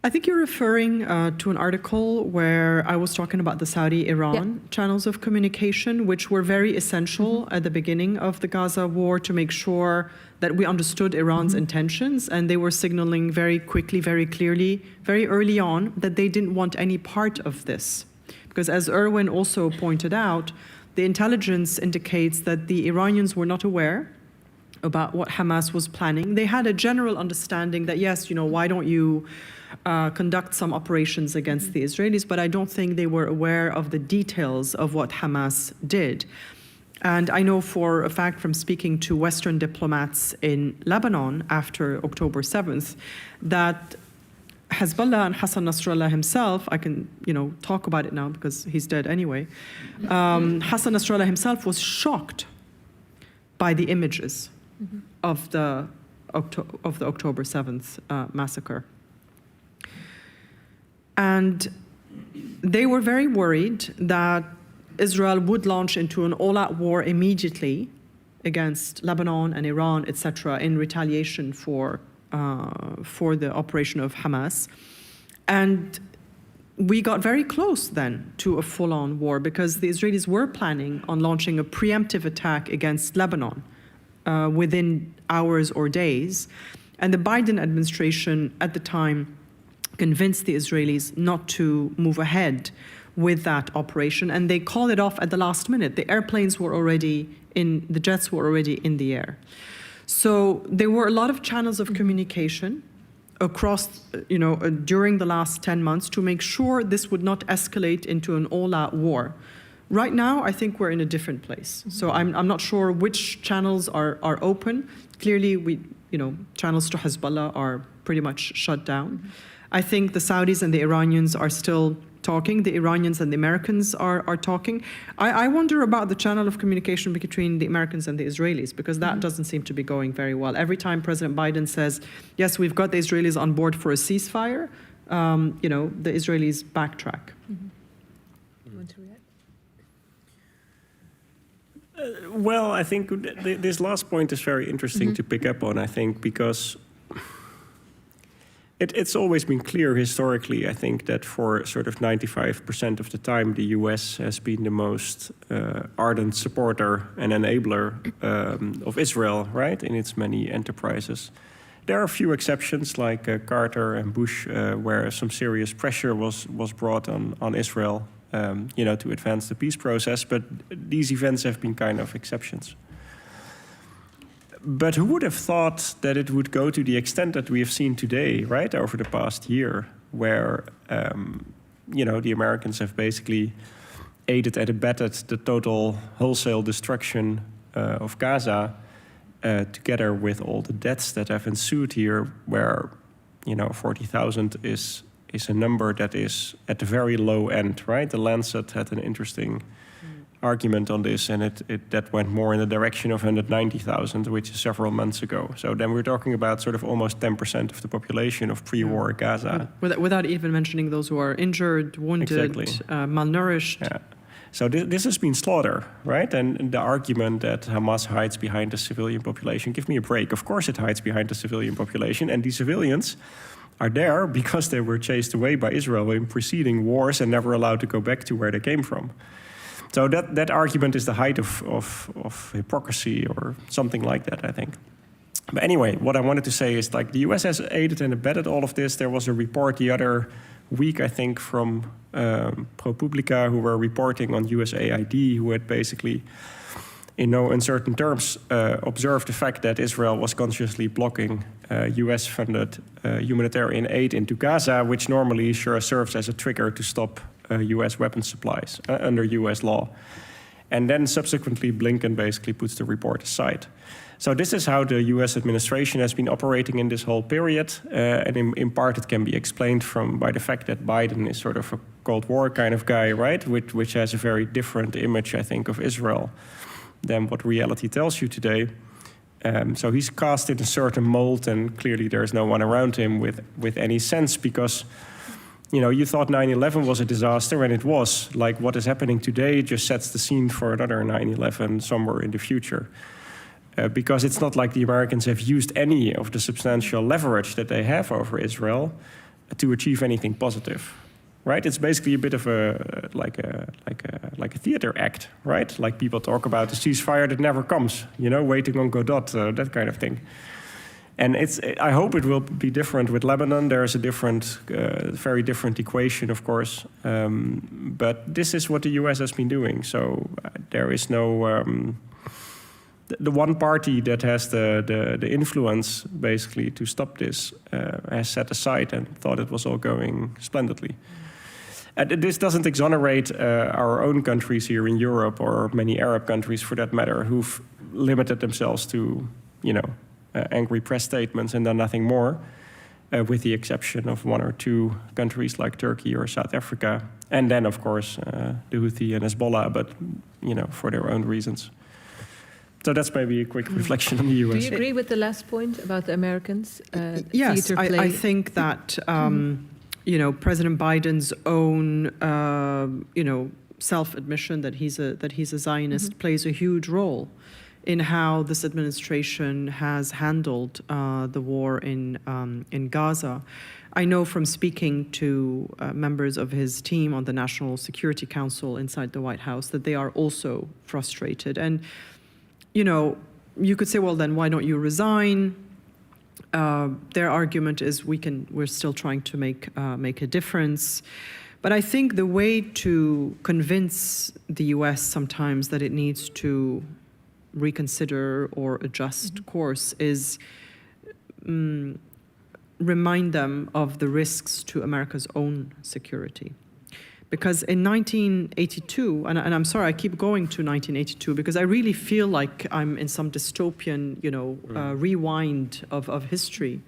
I think you're referring to an article where I was talking about the Saudi-Iran channels of communication, which were very essential at the beginning of the Gaza war to make sure that we understood Iran's intentions, and they were signaling very quickly, very clearly, very early on that they didn't want any part of this. Because as Erwin also pointed out, the intelligence indicates that the Iranians were not aware about what Hamas was planning. They had a general understanding that, yes, why don't you conduct some operations against the Israelis, but I don't think they were aware of the details of what Hamas did. And I know for a fact from speaking to Western diplomats in Lebanon after October 7th that Hezbollah and Hassan Nasrallah himself, I can, talk about it now because he's dead anyway. Hassan Nasrallah himself was shocked by the images of the October 7th massacre. And they were very worried that Israel would launch into an all-out war immediately against Lebanon and Iran, etc., in retaliation for the operation of Hamas. And we got very close then to a full-on war because the Israelis were planning on launching a preemptive attack against Lebanon within hours or days. And the Biden administration at the time convinced the Israelis not to move ahead with that operation, and they called it off at the last minute. The airplanes were already the jets were already in the air. So there were a lot of channels of communication across, during the last 10 months to make sure this would not escalate into an all-out war. Right now, I think we're in a different place. So I'm not sure which channels are open. Clearly, channels to Hezbollah are pretty much shut down. I think the Saudis and the Iranians are still talking. The Iranians and the Americans are talking. I wonder about the channel of communication between the Americans and the Israelis, because that doesn't seem to be going very well. Every time President Biden says, yes, we've got the Israelis on board for a ceasefire, the Israelis backtrack. You want to react? Well, I think this last point is very interesting to pick up on, I think, because it's always been clear historically, I think, that for sort of 95% of the time, the US has been the most ardent supporter and enabler of Israel, right, in its many enterprises. There are a few exceptions, like Carter and Bush, where some serious pressure was brought on Israel, to advance the peace process, but these events have been kind of exceptions. But who would have thought that it would go to the extent that we have seen today, right, over the past year, where, the Americans have basically aided and abetted the total wholesale destruction of Gaza, together with all the deaths that have ensued here, where, 40,000 is a number that is at the very low end, right? The Lancet had an interesting argument on this, and that went more in the direction of 190,000, which is several months ago. So then we're talking about sort of almost 10% of the population of pre-war Gaza. Without even mentioning those who are injured, wounded, malnourished. Yeah. So this has been slaughter, right? And the argument that Hamas hides behind the civilian population, give me a break. Of course it hides behind the civilian population, and these civilians are there because they were chased away by Israel in preceding wars and never allowed to go back to where they came from. So that argument is the height of hypocrisy or something like that, I think. But anyway, what I wanted to say is, like, the US has aided and abetted all of this. There was a report the other week, I think, from ProPublica, who were reporting on USAID, who had basically, in no uncertain terms, observed the fact that Israel was consciously blocking US-funded humanitarian aid into Gaza, which normally sure serves as a trigger to stop US weapons supplies under US law. And then subsequently, Blinken basically puts the report aside. So this is how the US administration has been operating in this whole period. And in part, it can be explained by the fact that Biden is sort of a Cold War kind of guy, right? Which has a very different image, I think, of Israel than what reality tells you today. So he's cast in a certain mold, and clearly there's no one around him with any sense, because you thought 9/11 was a disaster, and it was. Like, what is happening today just sets the scene for another 9/11 somewhere in the future. Because it's not like the Americans have used any of the substantial leverage that they have over Israel to achieve anything positive, right? It's basically a bit of like a theater act, right? Like people talk about the ceasefire that never comes, waiting on Godot, that kind of thing. And I hope it will be different with Lebanon. There is a very different equation, of course. But this is what the US has been doing. So there is no... the one party that has the influence, basically, to stop this has set aside and thought it was all going splendidly. And this doesn't exonerate our own countries here in Europe, or many Arab countries for that matter, who've limited themselves to, angry press statements and done nothing more. with the exception of one or two countries like Turkey or South Africa. And then, of course, the Houthi and Hezbollah, but, for their own reasons. So that's maybe a quick reflection on the US. Do you agree with the last point about the Americans? Yes, theater play? I think that, President Biden's own, self-admission that he's a Zionist plays a huge role in how this administration has handled the war in Gaza. I know from speaking to members of his team on the National Security Council inside the White House that they are also frustrated. And, you could say, well, then why don't you resign? Their argument is we're still trying to make a difference. But I think the way to convince the US sometimes that it needs to reconsider or adjust course is remind them of the risks to America's own security. Because in 1982, and I'm sorry, I keep going to 1982, because I really feel like I'm in some dystopian, rewind of history.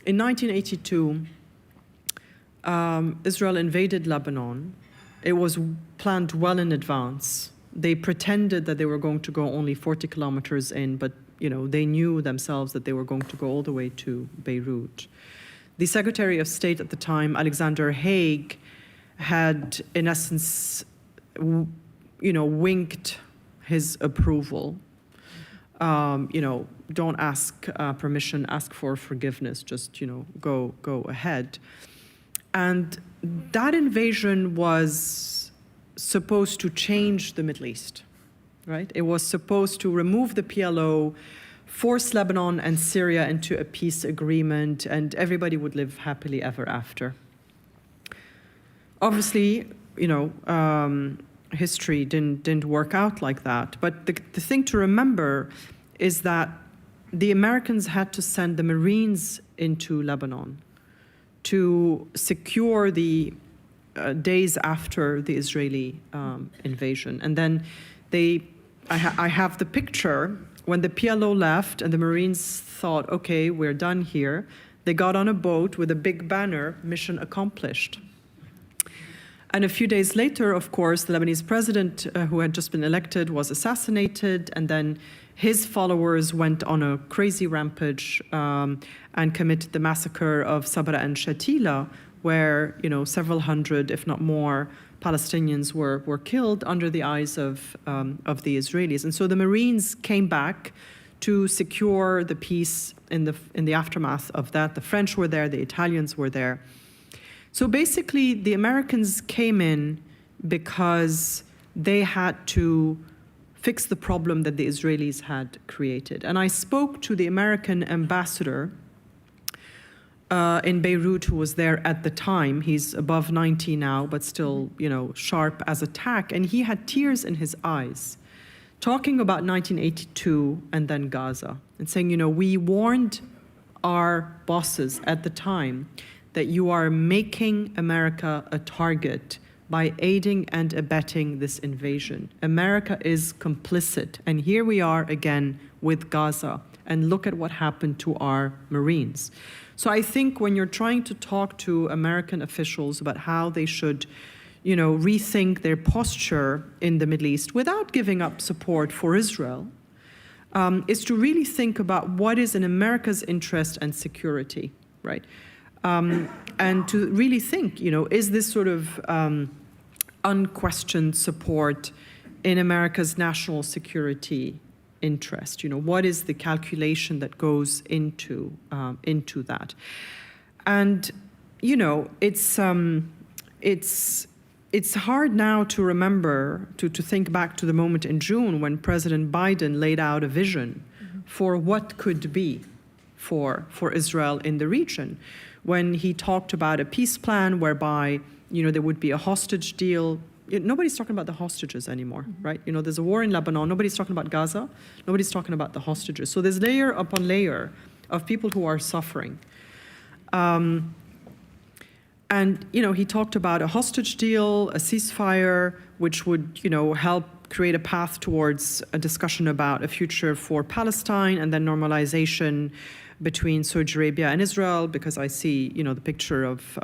In 1982, Israel invaded Lebanon. It was planned well in advance. They pretended that they were going to go only 40 kilometers in, but they knew themselves that they were going to go all the way to Beirut. The Secretary of State at the time, Alexander Haig, had, in essence, winked his approval. Don't ask permission, ask for forgiveness, just, go ahead. And that invasion was supposed to change the Middle East, right? It was supposed to remove the PLO, force Lebanon and Syria into a peace agreement, and everybody would live happily ever after. Obviously, history didn't work out like that. But the thing to remember is that the Americans had to send the Marines into Lebanon to secure the days after the Israeli invasion. And then I have the picture when the PLO left and the Marines thought, okay, we're done here. They got on a boat with a big banner, mission accomplished. And a few days later, of course, the Lebanese president who had just been elected was assassinated, and then his followers went on a crazy rampage and committed the massacre of Sabra and Shatila, where several hundred, if not more, Palestinians were killed under the eyes of the Israelis. And so the Marines came back to secure the peace in the aftermath of that. The French were there, the Italians were there. So basically, the Americans came in because they had to fix the problem that the Israelis had created. And I spoke to the American ambassador in Beirut, who was there at the time. He's above 90 now, but still, sharp as a tack. And he had tears in his eyes, talking about 1982 and then Gaza, and saying, we warned our bosses at the time that you are making America a target by aiding and abetting this invasion. America is complicit. And here we are again with Gaza. And look at what happened to our Marines. So I think when you're trying to talk to American officials about how they should, rethink their posture in the Middle East without giving up support for Israel, is to really think about what is in America's interest and security, right? And to really think, is this sort of unquestioned support in America's national security interest? What is the calculation that goes into that? And it's hard now to remember to think back to the moment in June when President Biden laid out a vision for what could be for Israel in the region, when he talked about a peace plan whereby there would be a hostage deal. Nobody's talking about the hostages anymore, right? There's a war in Lebanon. Nobody's talking about Gaza. Nobody's talking about the hostages. So there's layer upon layer of people who are suffering. And he talked about a hostage deal, a ceasefire, which would, help create a path towards a discussion about a future for Palestine and then normalization between Saudi Arabia and Israel, because I see, the picture of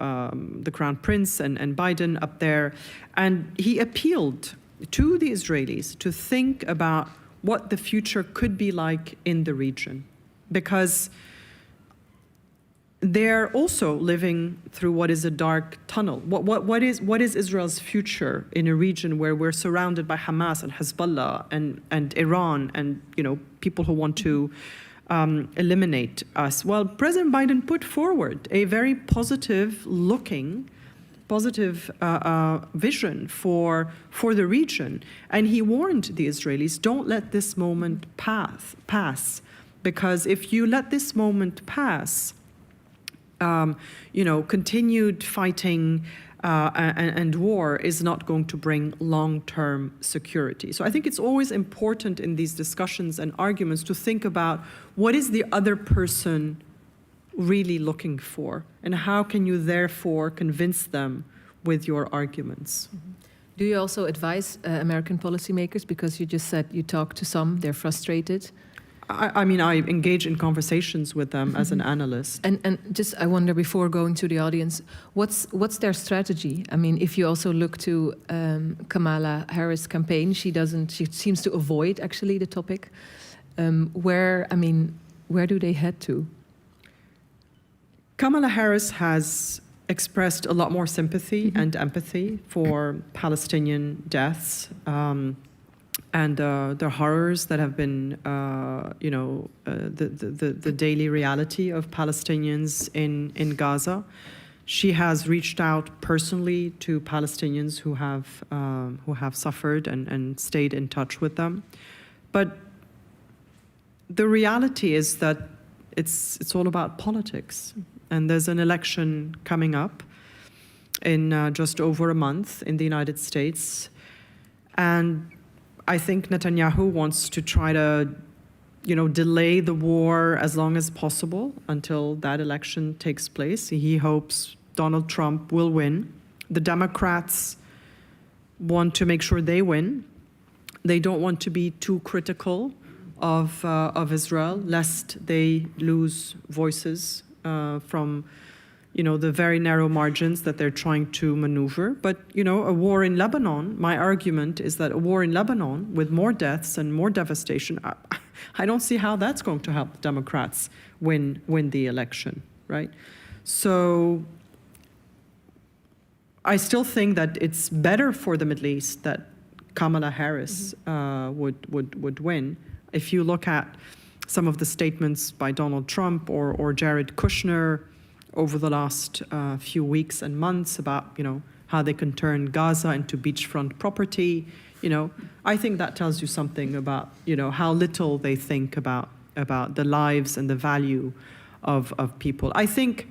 the Crown Prince and Biden up there. And he appealed to the Israelis to think about what the future could be like in the region, because they're also living through what is a dark tunnel. What is Israel's future in a region where we're surrounded by Hamas and Hezbollah and Iran and people who want to eliminate us? Well, President Biden put forward a very positive vision for the region, and he warned the Israelis, don't let this moment pass, because if you let this moment pass, continued fighting and war is not going to bring long-term security. So I think it's always important in these discussions and arguments to think about what is the other person really looking for, and how can you therefore convince them with your arguments. Do you also advise American policymakers? Because you just said you talk to some, they're frustrated. I mean, I engage in conversations with them as an analyst. And just, I wonder, before going to the audience, what's their strategy? I mean, if you also look to Kamala Harris' campaign, she seems to avoid actually the topic. Where do they head to? Kamala Harris has expressed a lot more sympathy and empathy for Palestinian deaths. And the horrors that have been, the daily reality of Palestinians in Gaza. She has reached out personally to Palestinians who have suffered and stayed in touch with them. But the reality is that it's all about politics, and there's an election coming up in just over a month in the United States, and I think Netanyahu wants to try to, delay the war as long as possible until that election takes place. He hopes Donald Trump will win. The Democrats want to make sure they win. They don't want to be too critical of Israel, lest they lose voices from the very narrow margins that they're trying to maneuver. But, a war in Lebanon, my argument is that a war in Lebanon with more deaths and more devastation, I don't see how that's going to help Democrats win the election, right? So I still think that it's better for the Middle East that Kamala Harris would win. If you look at some of the statements by Donald Trump or Jared Kushner over the last few weeks and months about, how they can turn Gaza into beachfront property, I think that tells you something about, how little they think about the lives and the value of people. I think,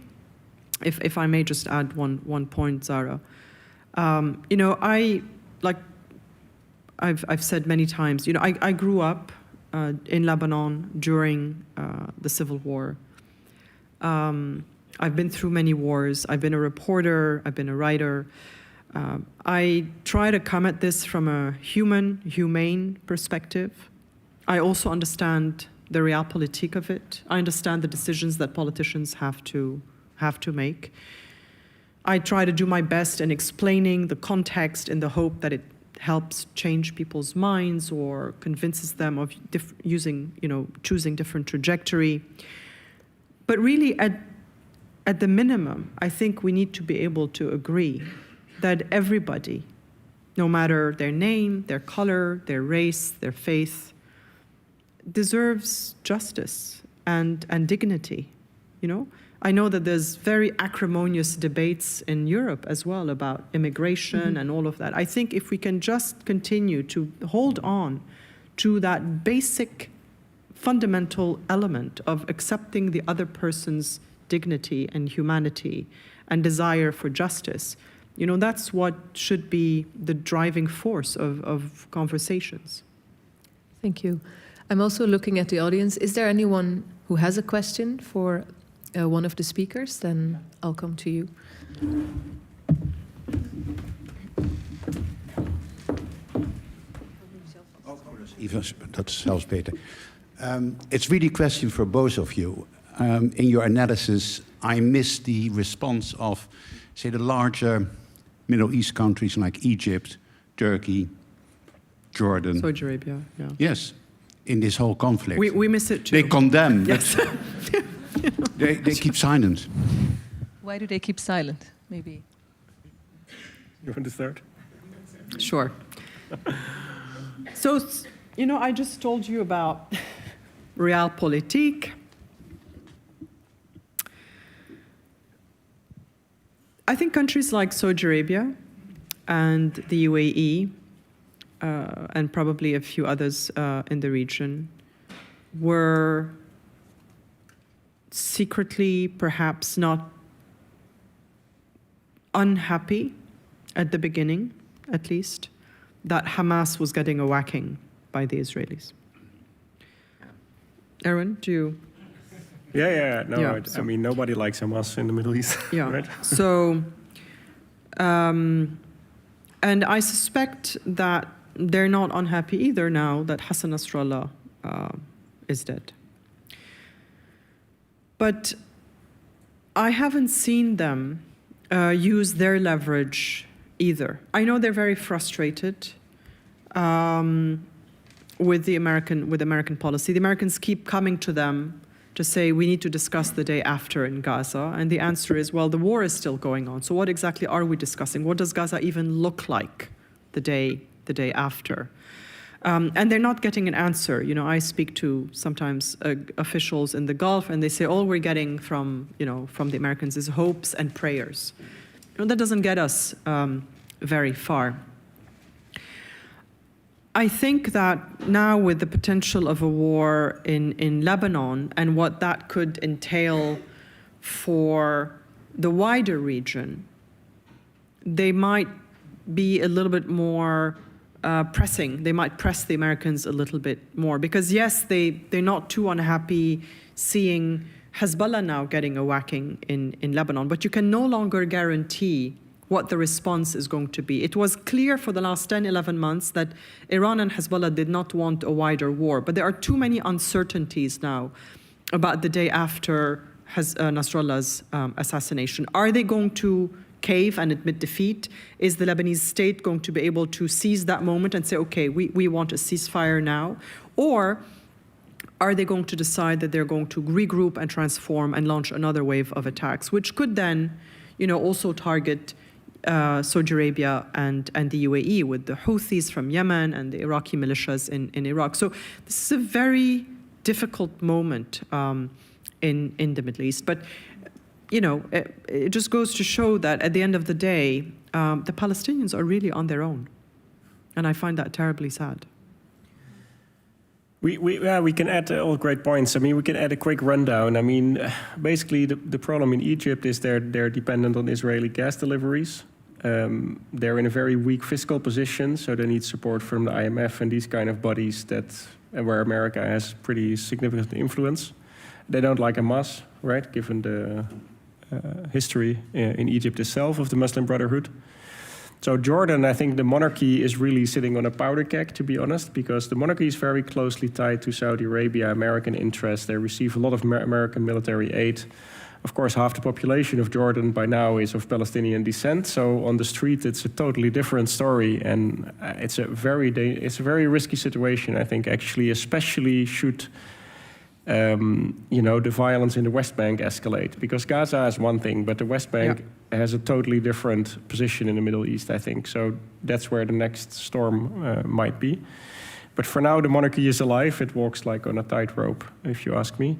if I may just add one point, Zara, I've said many times, I grew up in Lebanon during the civil war. I've been through many wars. I've been a reporter. I've been a writer. I try to come at this from a humane perspective. I also understand the realpolitik of it. I understand the decisions that politicians have to make. I try to do my best in explaining the context in the hope that it helps change people's minds or convinces them of choosing different trajectory. But really, at the minimum, I think we need to be able to agree that everybody, no matter their name, their color, their race, their faith, deserves justice and dignity. I know that there's very acrimonious debates in Europe as well about immigration and all of that. I think if we can just continue to hold on to that basic fundamental element of accepting the other person's dignity and humanity and desire for justice, that's what should be the driving force of conversations. Thank you. I'm also looking at the audience. Is there anyone who has a question for one of the speakers? Then I'll come to you. even that helps better. It's really a question for both of you. In your analysis, I missed the response of, say, the larger Middle East countries like Egypt, Turkey, Jordan. Saudi Arabia, yeah. Yes, in this whole conflict. We miss it too. They condemn, Yes. but they keep silent. Why do they keep silent? Maybe. You want to start? Sure. So, you know, I just told you about realpolitik. I think countries like Saudi Arabia and the UAE, and probably a few others in the region, were secretly perhaps not unhappy at the beginning, at least, that Hamas was getting a whacking by the Israelis. Erwin, do you? I mean, nobody likes Hamas in the Middle East. Yeah. Right? So, and I suspect that they're not unhappy either now that Hassan Nasrallah is dead. But I haven't seen them use their leverage either. I know they're very frustrated with American policy. The Americans keep coming to them to say, we need to discuss the day after in Gaza. And the answer is, well, the war is still going on. So what exactly are we discussing? What does Gaza even look like the day after? And they're not getting an answer. You know, I speak to sometimes officials in the Gulf, and they say all we're getting from the Americans is hopes and prayers. You know, that doesn't get us very far. I think that now with the potential of a war in Lebanon and what that could entail for the wider region, they might be a little bit more pressing. They might press the Americans a little bit more because, yes, they're not too unhappy seeing Hezbollah now getting a whacking in Lebanon, but you can no longer guarantee what the response is going to be. It was clear for the last 10, 11 months that Iran and Hezbollah did not want a wider war, but there are too many uncertainties now about the day after Nasrallah's assassination. Are they going to cave and admit defeat? Is the Lebanese state going to be able to seize that moment and say, okay, we want a ceasefire now? Or are they going to decide that they're going to regroup and transform and launch another wave of attacks, which could then, also target Saudi Arabia and the UAE with the Houthis from Yemen and the Iraqi militias in Iraq. So this is a very difficult moment in the Middle East. But, it just goes to show that at the end of the day, the Palestinians are really on their own. And I find that terribly sad. We can add all great points. I mean, we can add a quick rundown. I mean, basically, the problem in Egypt is they're dependent on Israeli gas deliveries. They're in a very weak fiscal position, so they need support from the IMF and these kind of bodies where America has pretty significant influence. They don't like Hamas, right, given the history in Egypt itself of the Muslim Brotherhood. So Jordan, I think the monarchy is really sitting on a powder keg, to be honest, because the monarchy is very closely tied to Saudi Arabia, American interests. They receive a lot of American military aid. Of course, half the population of Jordan by now is of Palestinian descent. So on the street, it's a totally different story, and it's a very risky situation. I think actually, especially should the violence in the Westbank escalate, because Gaza is one thing, but the Westbank has a totally different position in the Middle East, I think. So that's where the next storm might be. But for now, the monarchy is alive. It walks like on a tightrope, if you ask me.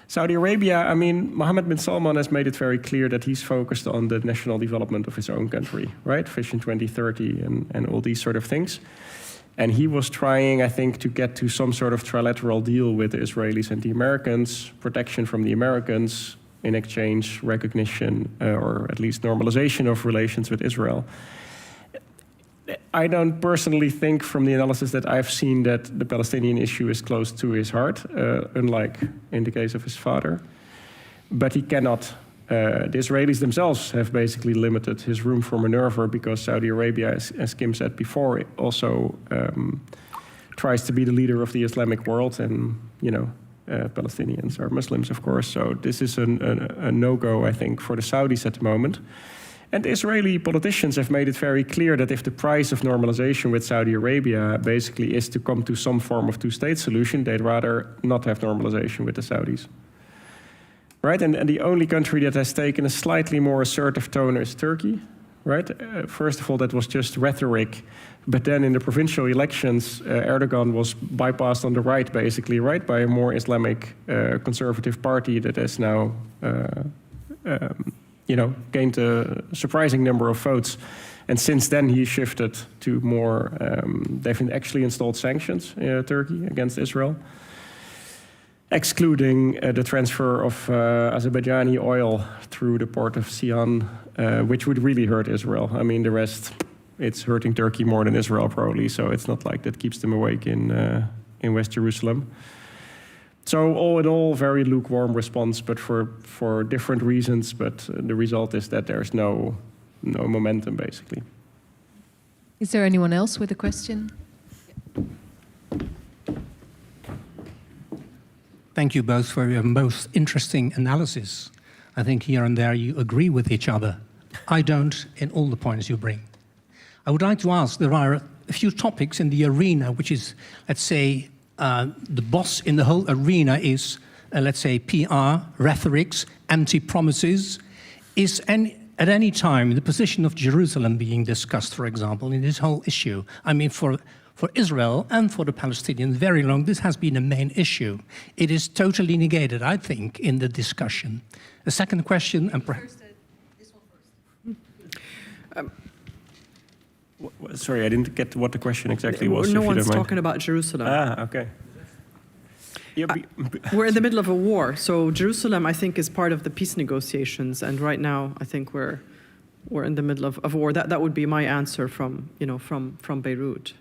Saudi Arabia, I mean, Mohammed bin Salman has made it very clear that he's focused on the national development of his own country, right? Vision 2030 and all these sort of things. And he was trying, I think, to get to some sort of trilateral deal with the Israelis and the Americans, protection from the Americans, in exchange recognition or at least normalization of relations with Israel. I don't personally think from the analysis that I've seen that the Palestinian issue is close to his heart, unlike in the case of his father. But he cannot. The Israelis themselves have basically limited his room for maneuver because Saudi Arabia, as Kim said before, also tries to be the leader of the Islamic world, and Palestinians are Muslims, of course. So this is a no-go, I think, for the Saudis at the moment. And Israeli politicians have made it very clear that if the price of normalization with Saudi Arabia basically is to come to some form of two-state solution, they'd rather not have normalization with the Saudis. Right, and the only country that has taken a slightly more assertive tone is Turkey. Right, first of all, that was just rhetoric, but then in the provincial elections, Erdogan was bypassed on the right, basically, right, by a more Islamic conservative party that has now, gained a surprising number of votes. And since then, he shifted to more. They've actually installed sanctions in Turkey against Israel, excluding the transfer of Azerbaijani oil through the port of Sian, which would really hurt Israel. I mean, the rest, it's hurting Turkey more than Israel probably, so it's not like that keeps them awake in West Jerusalem. So all in all, very lukewarm response, but for different reasons, but the result is that there's no momentum, basically. Is there anyone else with a question? Thank you both for your most interesting analysis. I think here and there you agree with each other. I don't in all the points you bring. I would like to ask, there are a few topics in the arena, which is, let's say, the boss in the whole arena is, let's say, PR, rhetorics, empty promises. Is at any time the position of Jerusalem being discussed, for example, in this whole issue? I mean, for Israel and for the Palestinians, very long, this has been a main issue. It is totally negated, I think, in the discussion. A second question, and perhaps... This one first. Sorry, I didn't get what the question exactly was. No one's talking about Jerusalem. Okay. Yeah, we're in the middle of a war, so Jerusalem, I think, is part of the peace negotiations, and right now, I think we're in the middle of a war. That would be my answer from Beirut.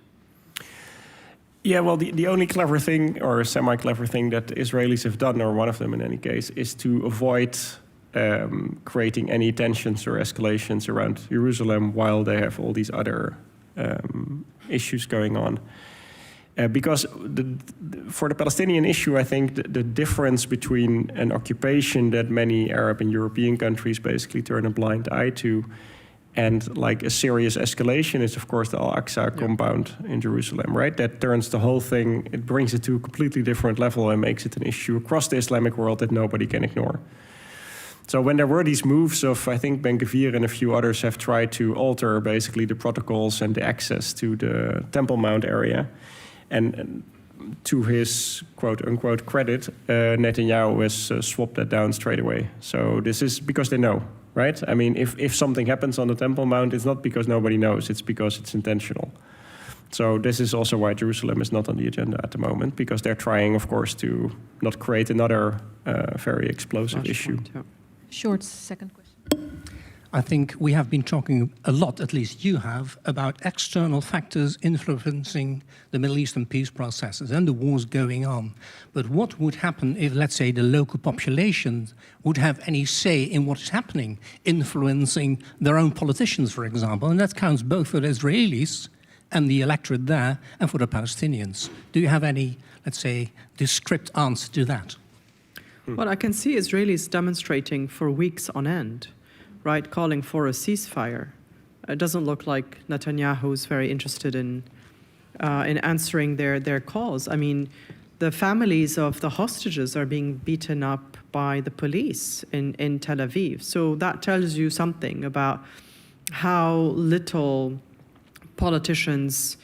Yeah, well, the only clever thing, or semi-clever thing that Israelis have done, or one of them in any case, is to avoid creating any tensions or escalations around Jerusalem while they have all these other issues going on. Because for the Palestinian issue, I think the difference between an occupation that many Arab and European countries basically turn a blind eye to, and like a serious escalation is, of course, the Al-Aqsa compound in Jerusalem, right? That turns the whole thing, it brings it to a completely different level and makes it an issue across the Islamic world that nobody can ignore. So when there were these moves of, I think, Ben Gvir and a few others have tried to alter basically the protocols and the access to the Temple Mount area, and to his quote-unquote credit, Netanyahu has swapped that down straight away. So this is because they know. Right? I mean, if something happens on the Temple Mount, it's not because nobody knows, it's because it's intentional. So this is also why Jerusalem is not on the agenda at the moment, because they're trying, of course, to not create another very explosive issue. Point, yeah. Short second question. I think we have been talking a lot, at least you have, about external factors influencing the Middle Eastern peace processes and the wars going on. But what would happen if, let's say, the local population would have any say in what is happening, influencing their own politicians, for example? And that counts both for the Israelis and the electorate there and for the Palestinians. Do you have any, let's say, descriptive answer to that? Well, I can see Israelis demonstrating for weeks on end, right, calling for a ceasefire. It doesn't look like Netanyahu is very interested in answering their calls. I mean, the families of the hostages are being beaten up by the police in Tel Aviv. So that tells you something about how little politicians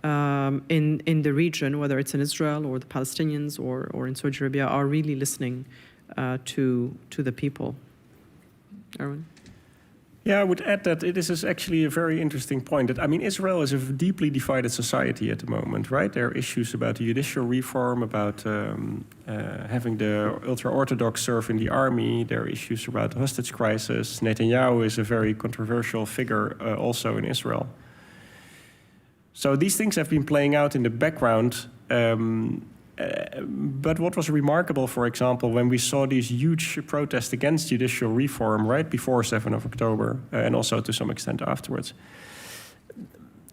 in the region, whether it's in Israel or the Palestinians or in Saudi Arabia, are really listening to the people. Erwin? Yeah, I would add that this is actually a very interesting point. That, I mean, Israel is a deeply divided society at the moment, right? There are issues about judicial reform, about having the ultra-Orthodox serve in the army. There are issues about the hostage crisis. Netanyahu is a very controversial figure also in Israel. So these things have been playing out in the background. But what was remarkable, for example, when we saw these huge protests against judicial reform right before 7th of October, and also to some extent afterwards,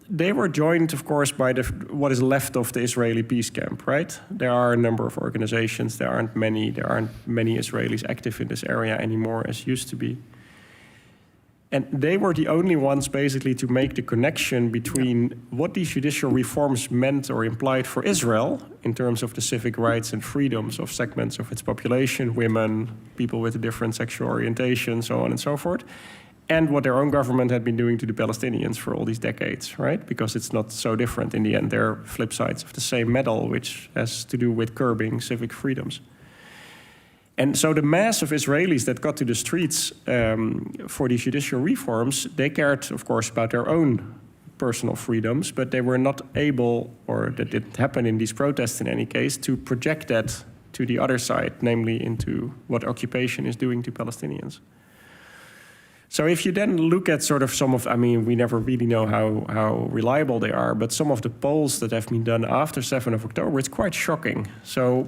they were joined, of course, by what is left of the Israeli peace camp, right? There are a number of organizations. There aren't many Israelis active in this area anymore as used to be. And they were the only ones basically to make the connection between what these judicial reforms meant or implied for Israel in terms of the civic rights and freedoms of segments of its population, women, people with a different sexual orientation, so on and so forth, and what their own government had been doing to the Palestinians for all these decades, right? Because it's not so different in the end. They're flip sides of the same medal, which has to do with curbing civic freedoms. And so the mass of Israelis that got to the streets for these judicial reforms, they cared, of course, about their own personal freedoms, but they were not able, or that didn't happen in these protests in any case, to project that to the other side, namely into what occupation is doing to Palestinians. So if you then look at sort of some of, I mean, we never really know how reliable they are, but some of the polls that have been done after 7th of October, it's quite shocking. So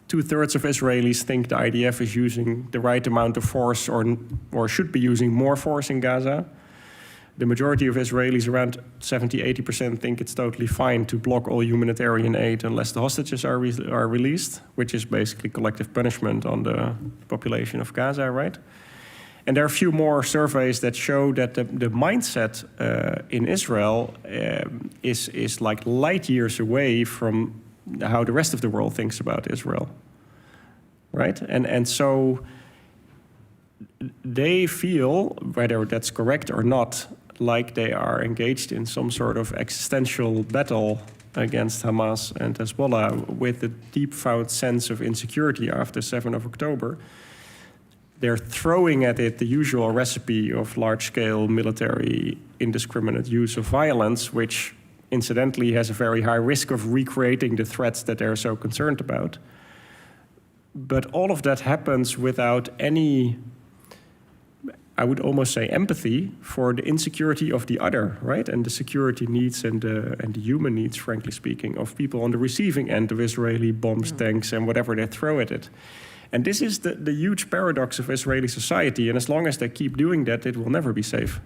2/3 of Israelis think the IDF is using the right amount of force or should be using more force in Gaza. The majority of Israelis, around 70-80%, think it's totally fine to block all humanitarian aid unless the hostages are released, which is basically collective punishment on the population of Gaza, right? And there are a few more surveys that show that the mindset in Israel is like light years away from how the rest of the world thinks about Israel, right? And so they feel, whether that's correct or not, like they are engaged in some sort of existential battle against Hamas and Hezbollah with a deep-found sense of insecurity after 7th of October. They're throwing at it the usual recipe of large-scale military indiscriminate use of violence, which incidentally has a very high risk of recreating the threats that they're so concerned about. But all of that happens without any, I would almost say, empathy for the insecurity of the other, right? And the security needs and the human needs, frankly speaking, of people on the receiving end of Israeli bombs, tanks, and whatever they throw at it. And this is the huge paradox of Israeli society. And as long as they keep doing that, it will never be safe.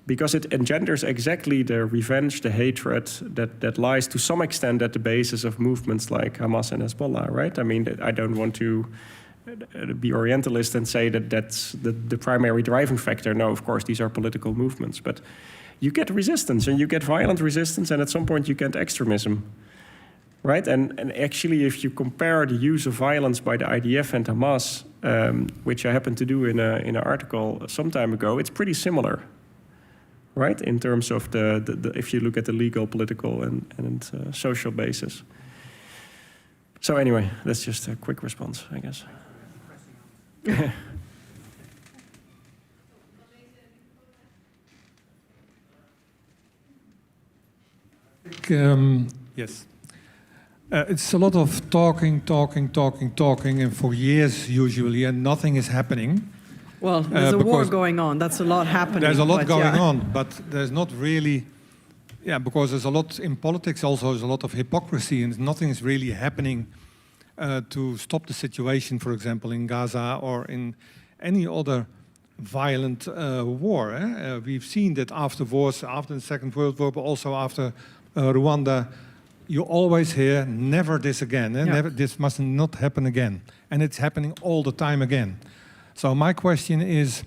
Because it engenders exactly the revenge, the hatred that lies to some extent at the basis of movements like Hamas and Hezbollah, right? I mean, I don't want to be Orientalist and say that that's the primary driving factor. No, of course, these are political movements. But you get resistance, and you get violent resistance, and at some point you get extremism, right? And actually, if you compare the use of violence by the IDF and Hamas, which I happened to do in an article some time ago, it's pretty similar. Right, in terms of the if you look at the legal, political, and social basis. So anyway, that's just a quick response, I guess. Yes. It's a lot of talking, and for years usually, and nothing is happening. Well, there's a war going on. That's a lot happening. There's a lot going on, but there's not really, because there's a lot in politics also, there's a lot of hypocrisy, and nothing is really happening to stop the situation, for example, in Gaza or in any other violent war. We've seen that after wars, after the Second World War, but also after Rwanda, you always hear, never this again, never, this must not happen again. And it's happening all the time again. So my question is,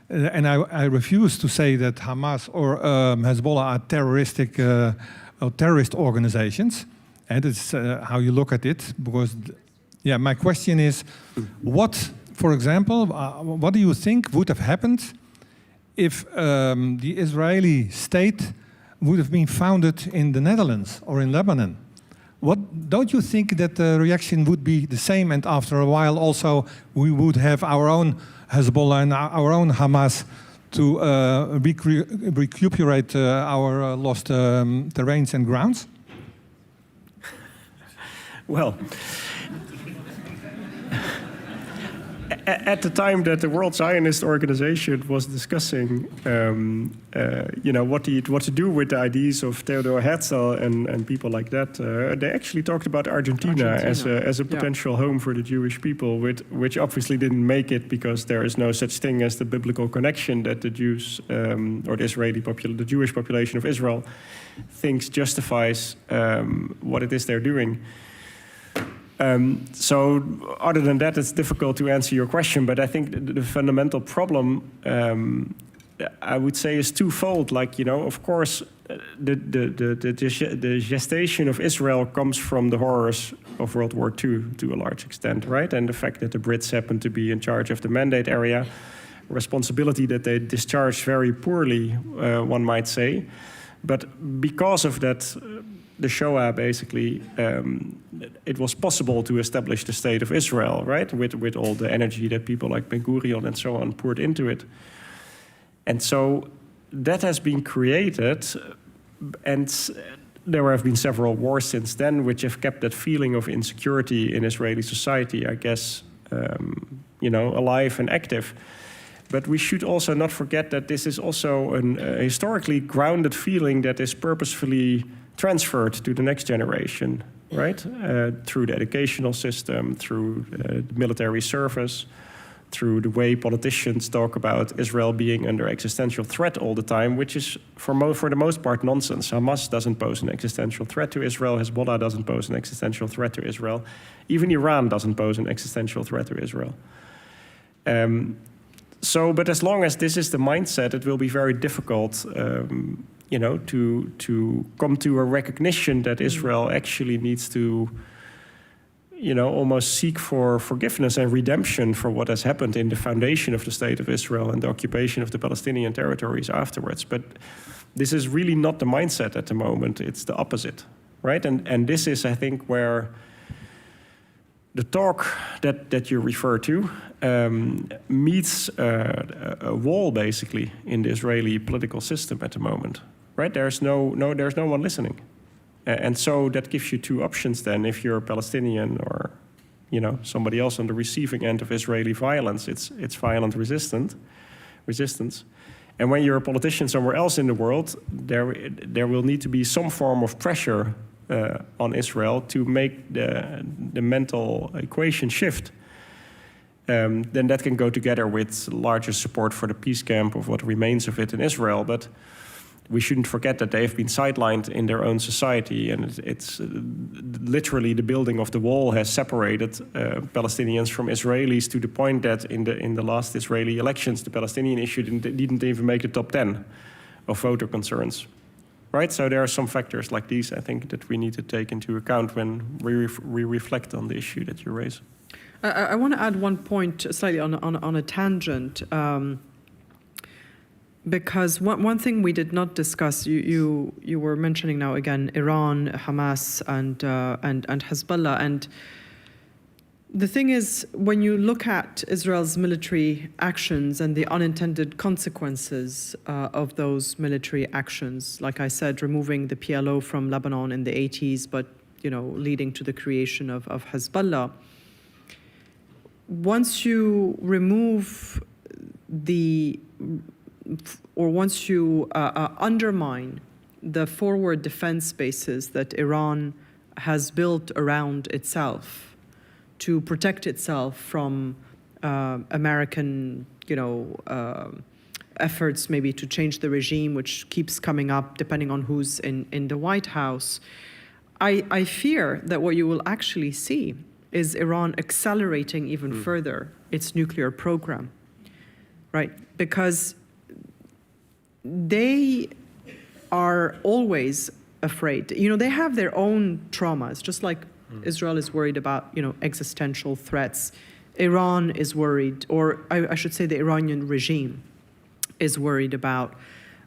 and I refuse to say that Hamas or Hezbollah are terrorist organizations, and it's how you look at it. Because, my question is, what, for example, what do you think would have happened if the Israeli state would have been founded in the Netherlands or in Lebanon? Don't you think that the reaction would be the same, and after a while also we would have our own Hezbollah and our own Hamas to recuperate our lost terrains and grounds? Well, at the time that the World Zionist Organization was discussing, what to do with the ideas of Theodor Herzl and people like that, they actually talked about Argentina. As a potential home for the Jewish people, which obviously didn't make it because there is no such thing as the biblical connection that the Jews or the Jewish population of Israel thinks justifies what it is they're doing. So other than that, it's difficult to answer your question, but I think the fundamental problem, I would say, is twofold. Like, of course, the gestation of Israel comes from the horrors of World War II to a large extent, right? And the fact that the Brits happen to be in charge of the mandate area, responsibility that they discharged very poorly, one might say. But because of that, the Shoah, basically, it was possible to establish the state of Israel, right? With all the energy that people like Ben Gurion and so on poured into it. And so that has been created, and there have been several wars since then, which have kept that feeling of insecurity in Israeli society, I guess, alive and active. But we should also not forget that this is also a historically grounded feeling that is purposefully transferred to the next generation, right? Through the educational system, through military service, through the way politicians talk about Israel being under existential threat all the time, which is for the most part nonsense. Hamas doesn't pose an existential threat to Israel. Hezbollah doesn't pose an existential threat to Israel. Even Iran doesn't pose an existential threat to Israel. But as long as this is the mindset, it will be very difficult, to come to a recognition that Israel actually needs to, almost seek for forgiveness and redemption for what has happened in the foundation of the state of Israel and the occupation of the Palestinian territories afterwards. But this is really not the mindset at the moment. It's the opposite, right? And this is, I think, where the talk that you refer to meets a wall, basically, in the Israeli political system at the moment, right? There's no one listening, and so that gives you two options. Then, if you're a Palestinian or, somebody else on the receiving end of Israeli violence, it's violent resistance. And when you're a politician somewhere else in the world, there will need to be some form of pressure on Israel to make the mental equation shift. Then that can go together with larger support for the peace camp of what remains of it in Israel. But we shouldn't forget that they've been sidelined in their own society, and it's literally the building of the wall has separated Palestinians from Israelis to the point that in the last Israeli elections, the Palestinian issue didn't even make the top 10 of voter concerns. Right, so there are some factors like these, I think, that we need to take into account when we reflect on the issue that you raise. I want to add one point, slightly on a tangent, because one thing we did not discuss. You were mentioning now again Iran, Hamas, and Hezbollah, and the thing is, when you look at Israel's military actions and the unintended consequences of those military actions, like I said, removing the PLO from Lebanon in the 80s, but leading to the creation of Hezbollah. Once you remove once you undermine the forward defense bases that Iran has built around itself to protect itself from American, efforts maybe to change the regime, which keeps coming up depending on who's in the White House. I fear that what you will actually see is Iran accelerating even further its nuclear program, right? Because they are always afraid. They have their own traumas, just like Israel is worried about, existential threats. Iran is worried, or I should say the Iranian regime is worried about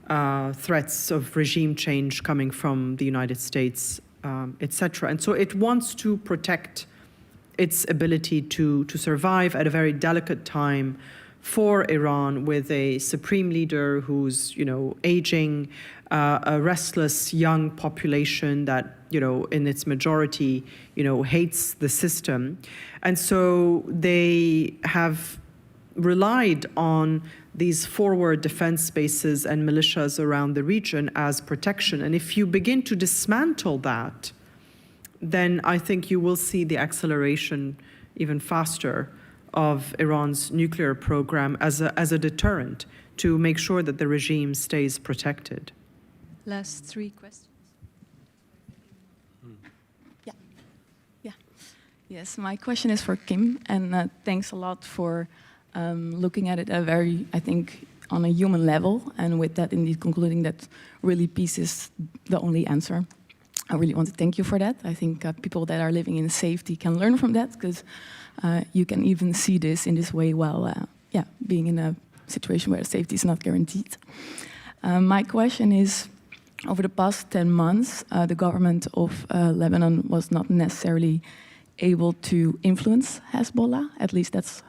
threats of regime change coming from the United States, etc. And so it wants to protect its ability to survive at a very delicate time for Iran, with a supreme leader who's, aging, a restless young population that, in its majority, hates the system. And so they have relied on these forward defense bases and militias around the region as protection. And if you begin to dismantle that, then I think you will see the acceleration even faster of Iran's nuclear program as a deterrent to make sure that the regime stays protected. Last 3 questions. Yeah. Yes, my question is for Kim, and thanks a lot for looking at it I think, on a human level, and with that indeed concluding that really peace is the only answer. I really want to thank you for that. I think people that are living in safety can learn from that, because you can even see this in this way while being in a situation where safety is not guaranteed. My question is, over the past 10 months, the government of Lebanon was not necessarily able to influence Hezbollah. At least that's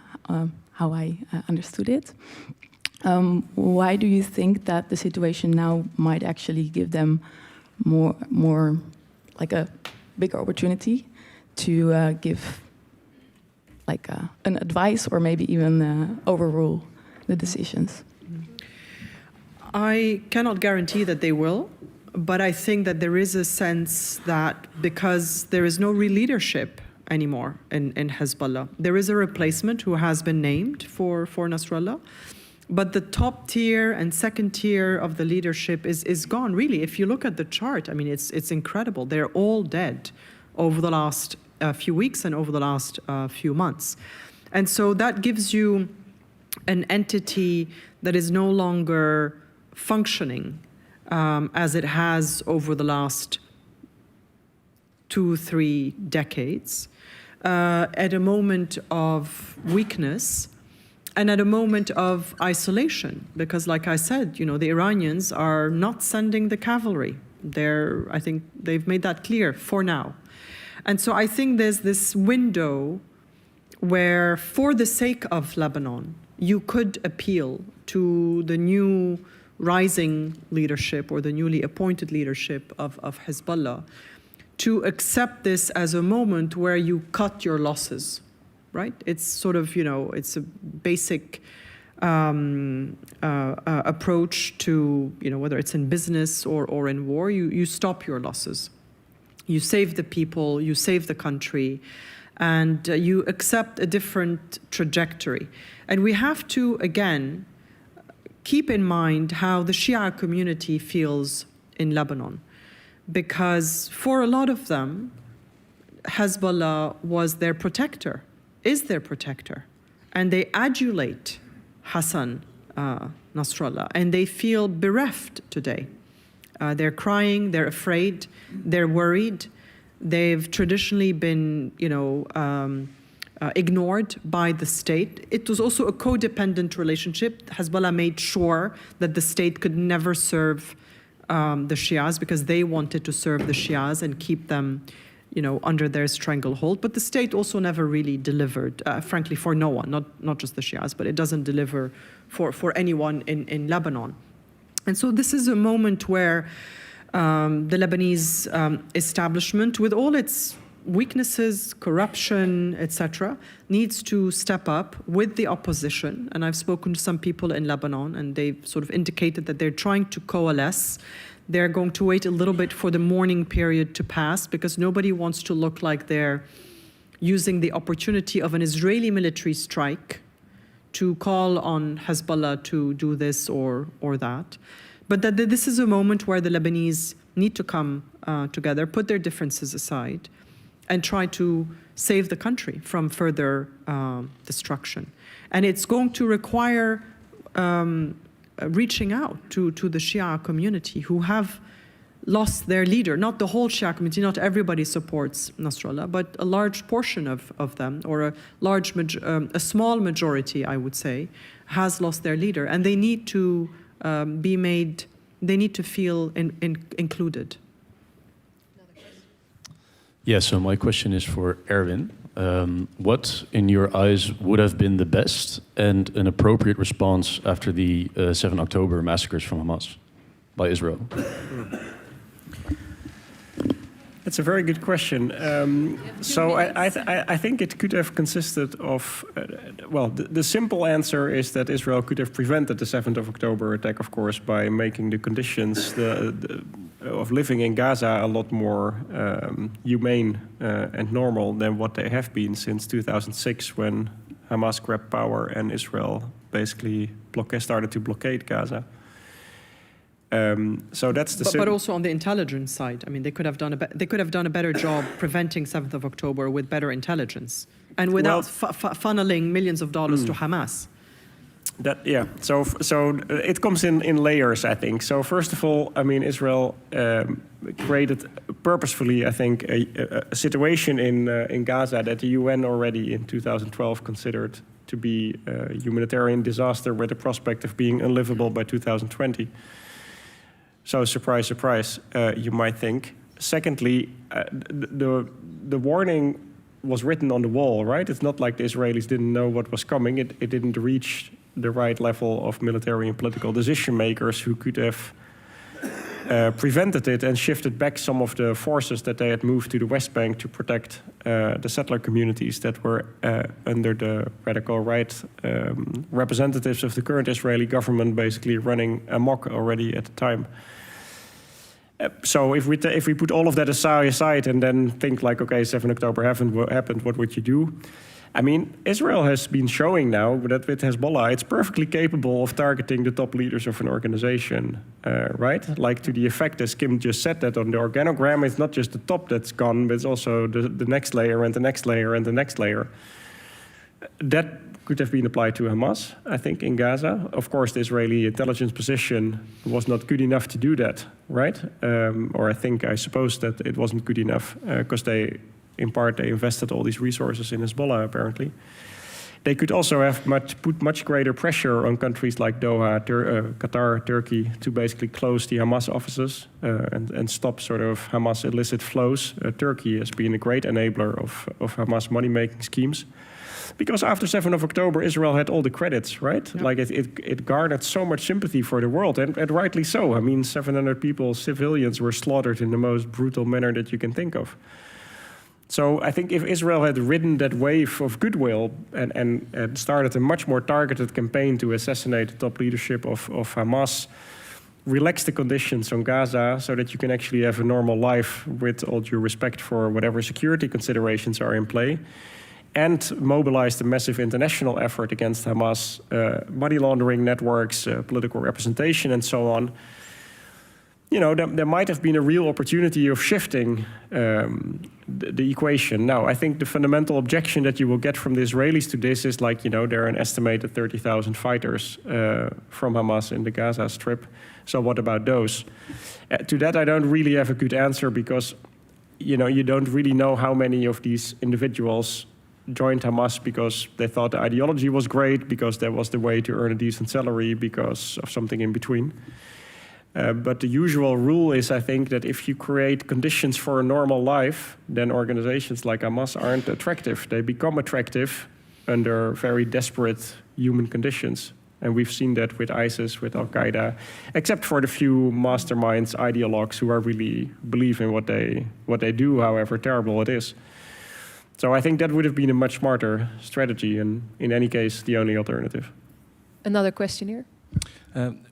how I understood it. Why do you think that the situation now might actually give them more like a bigger opportunity to give like an advice, or maybe even overrule the decisions? I cannot guarantee that they will, but I think that there is a sense that because there is no real leadership anymore in Hezbollah, there is a replacement who has been named for Nasrallah, but the top tier and second tier of the leadership is gone, really. If you look at the chart, I mean, it's incredible. They're all dead over the last few weeks and over the last few months. And so that gives you an entity that is no longer functioning as it has over the last 2-3 decades, at a moment of weakness and at a moment of isolation, because like I said, the Iranians are not sending the cavalry. I think they've made that clear for now. And so I think there's this window where, for the sake of Lebanon, you could appeal to the new rising leadership or the newly appointed leadership of Hezbollah to accept this as a moment where you cut your losses, right? It's sort of, it's a basic approach to, whether it's in business or in war, you stop your losses. You save the people, you save the country, and you accept a different trajectory. And we have to, again, keep in mind how the Shia community feels in Lebanon, because for a lot of them, Hezbollah was their protector, is their protector, and they adulate Hassan Nasrallah, and they feel bereft today. They're crying, they're afraid, they're worried. They've traditionally been, ignored by the state. It was also a codependent relationship. Hezbollah made sure that the state could never serve the Shias, because they wanted to serve the Shias and keep them, under their stranglehold. But the state also never really delivered, frankly, for no one, not just the Shias, but it doesn't deliver for anyone in Lebanon. And so this is a moment where the Lebanese establishment, with all its weaknesses, corruption, etc., needs to step up with the opposition. And I've spoken to some people in Lebanon, and they've sort of indicated that they're trying to coalesce. They're going to wait a little bit for the mourning period to pass, because nobody wants to look like they're using the opportunity of an Israeli military strike to call on Hezbollah to do this or that. But that this is a moment where the Lebanese need to come together, put their differences aside, and try to save the country from further destruction. And it's going to require reaching out to the Shia community, who have lost their leader. Not the whole Shia community, not everybody supports Nasrallah, but a large portion of them, or a small majority, I would say, has lost their leader. And they need to be made, they need to feel included. Yeah, so my question is for Erwin. What, in your eyes, would have been the best and an appropriate response after the 7 October massacres from Hamas by Israel? That's a very good question. So I think it could have consisted of, well, the simple answer is that Israel could have prevented the 7th of October attack, of course, by making the conditions of living in Gaza a lot more humane and normal than what they have been since 2006, when Hamas grabbed power and Israel basically started to blockade Gaza. So that's the. But also on the intelligence side, I mean, they could have done a better job preventing 7th of October with better intelligence and without funneling millions of dollars to Hamas. So it comes in layers, I think. So first of all, I mean, Israel created purposefully, I think, a situation in Gaza that the UN already in 2012 considered to be a humanitarian disaster with the prospect of being unlivable by 2020. So surprise, surprise, you might think. Secondly, the warning was written on the wall, right? It's not like the Israelis didn't know what was coming. It didn't reach the right level of military and political decision makers who could have prevented it and shifted back some of the forces that they had moved to the Westbank to protect the settler communities that were under the radical right representatives of the current Israeli government, basically running amok already at the time. So if we put all of that aside and then think like, okay, 7 October happened, what would you do? I mean, Israel has been showing now that with Hezbollah, it's perfectly capable of targeting the top leaders of an organization, right? Like to the effect, as Kim just said, that on the organogram, it's not just the top that's gone, but it's also the next layer and the next layer and the next layer. That could have been applied to Hamas, I think, in Gaza. Of course, the Israeli intelligence position was not good enough to do that, right? Or I suppose that it wasn't good enough because they invested all these resources in Hezbollah, apparently. They could also have put much greater pressure on countries like Doha, Qatar, Turkey, to basically close the Hamas offices and stop sort of Hamas illicit flows. Turkey has been a great enabler of Hamas money-making schemes. Because after 7th of October, Israel had all the credits, right? Yeah. Like it garnered so much sympathy for the world, and rightly so. I mean, 700 people, civilians, were slaughtered in the most brutal manner that you can think of. So I think if Israel had ridden that wave of goodwill and started a much more targeted campaign to assassinate the top leadership of Hamas, relax the conditions on Gaza so that you can actually have a normal life with all due respect for whatever security considerations are in play, and mobilized a massive international effort against Hamas, money laundering networks, political representation, and so on, you know, there might have been a real opportunity of shifting the equation. Now, I think the fundamental objection that you will get from the Israelis to this is like, you know, there are an estimated 30,000 fighters from Hamas in the Gaza Strip. So what about those? To that, I don't really have a good answer because, you know, you don't really know how many of these individuals joined Hamas because they thought the ideology was great, because that was the way to earn a decent salary, because of something in between. But the usual rule is, I think, that if you create conditions for a normal life, then organizations like Hamas aren't attractive. They become attractive under very desperate human conditions. And we've seen that with ISIS, with Al-Qaeda, except for the few masterminds, ideologues who are really believe in what they do, however terrible it is. So I think that would have been a much smarter strategy, and in any case, the only alternative. Another question here.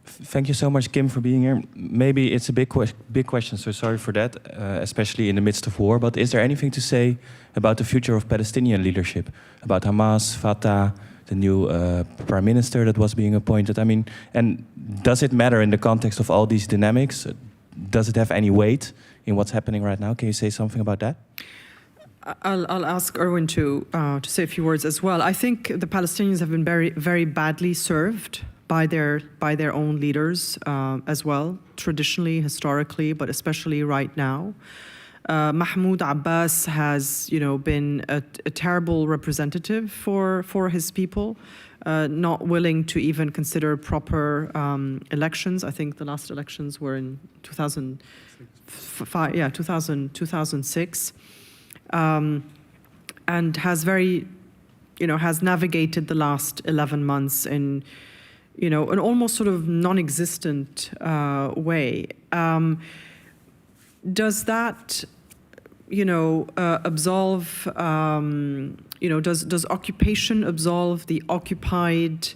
Thank you so much, Kim, for being here. Maybe it's a big question, so sorry for that, especially in the midst of war. But is there anything to say about the future of Palestinian leadership, about Hamas, Fatah, the new prime minister that was being appointed? I mean, and does it matter in the context of all these dynamics? Does it have any weight in what's happening right now? Can you say something about that? I'll ask Erwin to say a few words as well. I think the Palestinians have been very, very badly served by their own leaders as well, traditionally, historically, but especially right now. Mahmoud Abbas has, you know, been a terrible representative for his people, not willing to even consider proper elections. I think the last elections were in 2006. and has has navigated the last 11 months in, an almost sort of non-existent way. Does that, absolve, does occupation absolve the occupied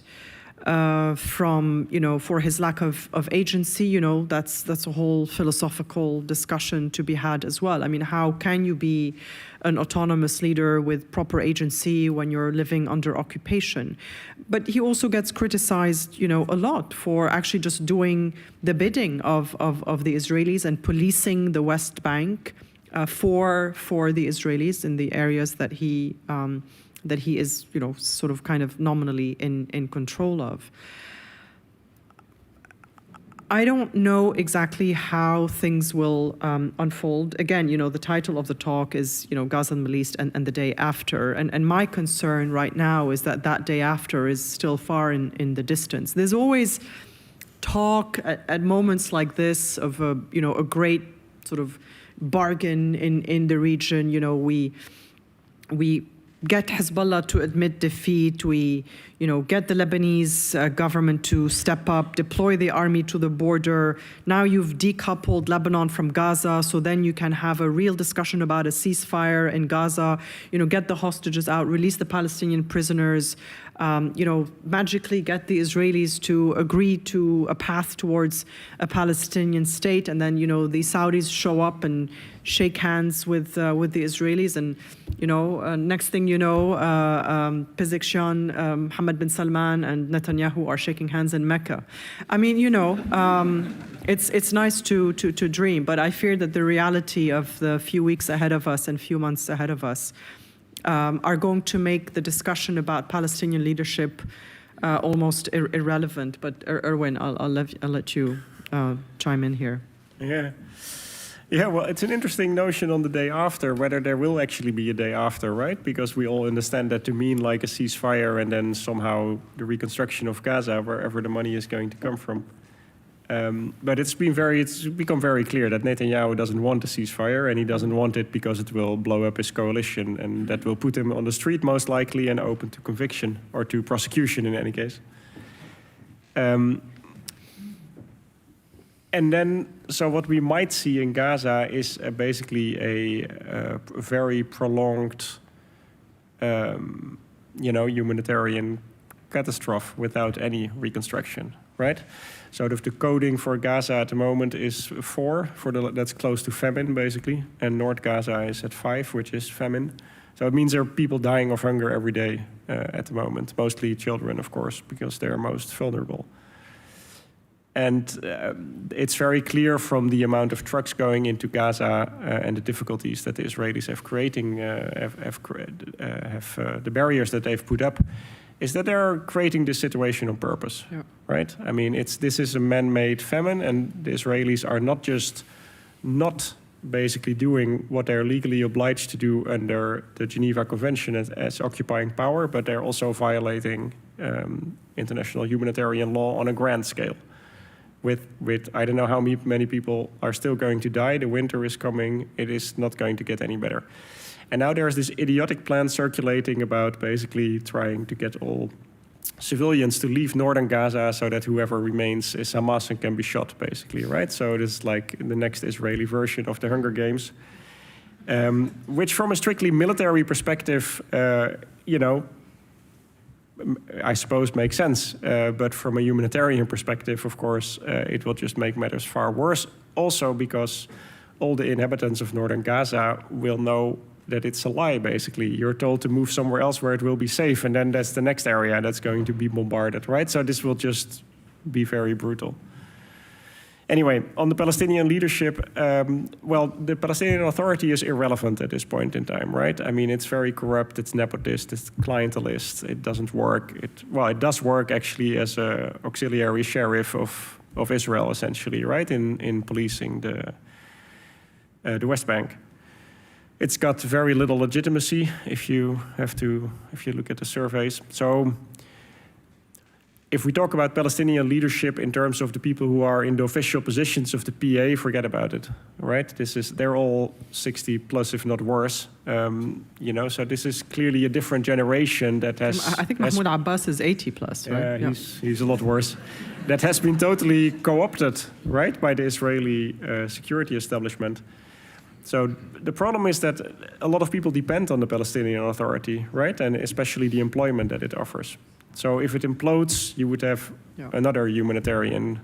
from, for his lack of agency? That's a whole philosophical discussion to be had as well. I mean, how can you be an autonomous leader with proper agency when you're living under occupation? But he also gets criticized, a lot for actually just doing the bidding of the Israelis and policing the West Bank for the Israelis in the areas that he is, sort of kind of nominally in control of. I don't know exactly how things will unfold. Again, the title of the talk is, Gaza and Middle East and the day after. And my concern right now is that day after is still far in the distance. There's always talk at moments like this of a great sort of bargain in the region. We get Hezbollah to admit defeat. We, get the Lebanese government to step up, deploy the army to the border. Now you've decoupled Lebanon from Gaza, so then you can have a real discussion about a ceasefire in Gaza. Get the hostages out, release the Palestinian prisoners. Magically get the Israelis to agree to a path towards a Palestinian state, and then the Saudis show up and shake hands with the Israelis, and next thing you know, Pezeshkian, Mohammed bin Salman, and Netanyahu are shaking hands in Mecca. I mean, it's nice to dream, but I fear that the reality of the few weeks ahead of us and few months ahead of us are going to make the discussion about Palestinian leadership almost irrelevant. But Erwin, I'll let you chime in here. Yeah, well, it's an interesting notion on the day after, whether there will actually be a day after, right? Because we all understand that to mean like a ceasefire and then somehow the reconstruction of Gaza, wherever the money is going to come from. But it's become very clear that Netanyahu doesn't want a ceasefire, and he doesn't want it because it will blow up his coalition, and that will put him on the street most likely and open to conviction or to prosecution in any case. And then, so what we might see in Gaza is basically a very prolonged, humanitarian catastrophe without any reconstruction, right? So the coding for Gaza at the moment is 4, that's close to famine, basically, and North Gaza is at 5, which is famine. So it means there are people dying of hunger every day at the moment, mostly children, of course, because they're most vulnerable. And it's very clear from the amount of trucks going into Gaza and the difficulties that the Israelis have the barriers that they've put up, is that they're creating this situation on purpose, right? I mean, this is a man-made famine, and the Israelis are not just not basically doing what they're legally obliged to do under the Geneva Convention as occupying power, but they're also violating international humanitarian law on a grand scale. With I don't know how many people are still going to die. The winter is coming. It is not going to get any better. And now there's this idiotic plan circulating about basically trying to get all civilians to leave northern Gaza so that whoever remains is Hamas and can be shot, basically, right? So it is like the next Israeli version of the Hunger Games, which from a strictly military perspective, I suppose makes sense, but from a humanitarian perspective, of course, it will just make matters far worse. Also because all the inhabitants of northern Gaza will know that it's a lie, basically. You're told to move somewhere else where it will be safe, and then that's the next area that's going to be bombarded, right? So this will just be very brutal. Anyway, on the Palestinian leadership, the Palestinian Authority is irrelevant at this point in time, right? I mean, it's very corrupt, it's nepotist, it's clientelist, it doesn't work. It does work actually as an auxiliary sheriff of Israel, essentially, right? In policing the West Bank. It's got very little legitimacy if you look at the surveys. So if we talk about Palestinian leadership in terms of the people who are in the official positions of the PA, forget about it, right? They're all 60 plus, if not worse. You know, so this is clearly a different generation that has. I think Mahmoud Abbas is 80 plus, right? Yeah, he's a lot worse. That has been totally co-opted, right, by the Israeli security establishment. So the problem is that a lot of people depend on the Palestinian Authority, right, and especially the employment that it offers. So if it implodes, you would have another humanitarian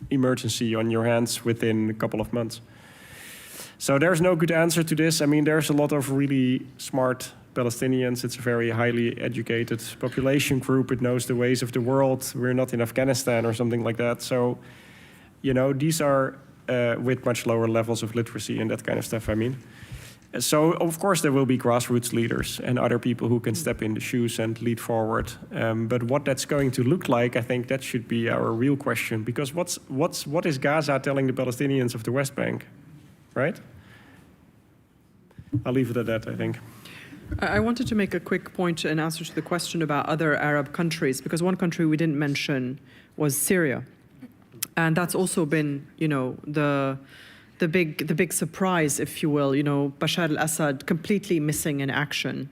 emergency on your hands within a couple of months. So there's no good answer to this. I mean, there's a lot of really smart Palestinians. It's a very highly educated population group. It knows the ways of the world. We're not in Afghanistan or something like that. So, you know, these are with much lower levels of literacy and that kind of stuff, I mean. So, of course, there will be grassroots leaders and other people who can step in the shoes and lead forward. But what that's going to look like, I think that should be our real question. Because what is Gaza telling the Palestinians of the West Bank, right? I'll leave it at that, I think. I wanted to make a quick point in answer to the question about other Arab countries, because one country we didn't mention was Syria. And that's also been, you know, the big surprise, if you will, you know, Bashar al-Assad completely missing in action,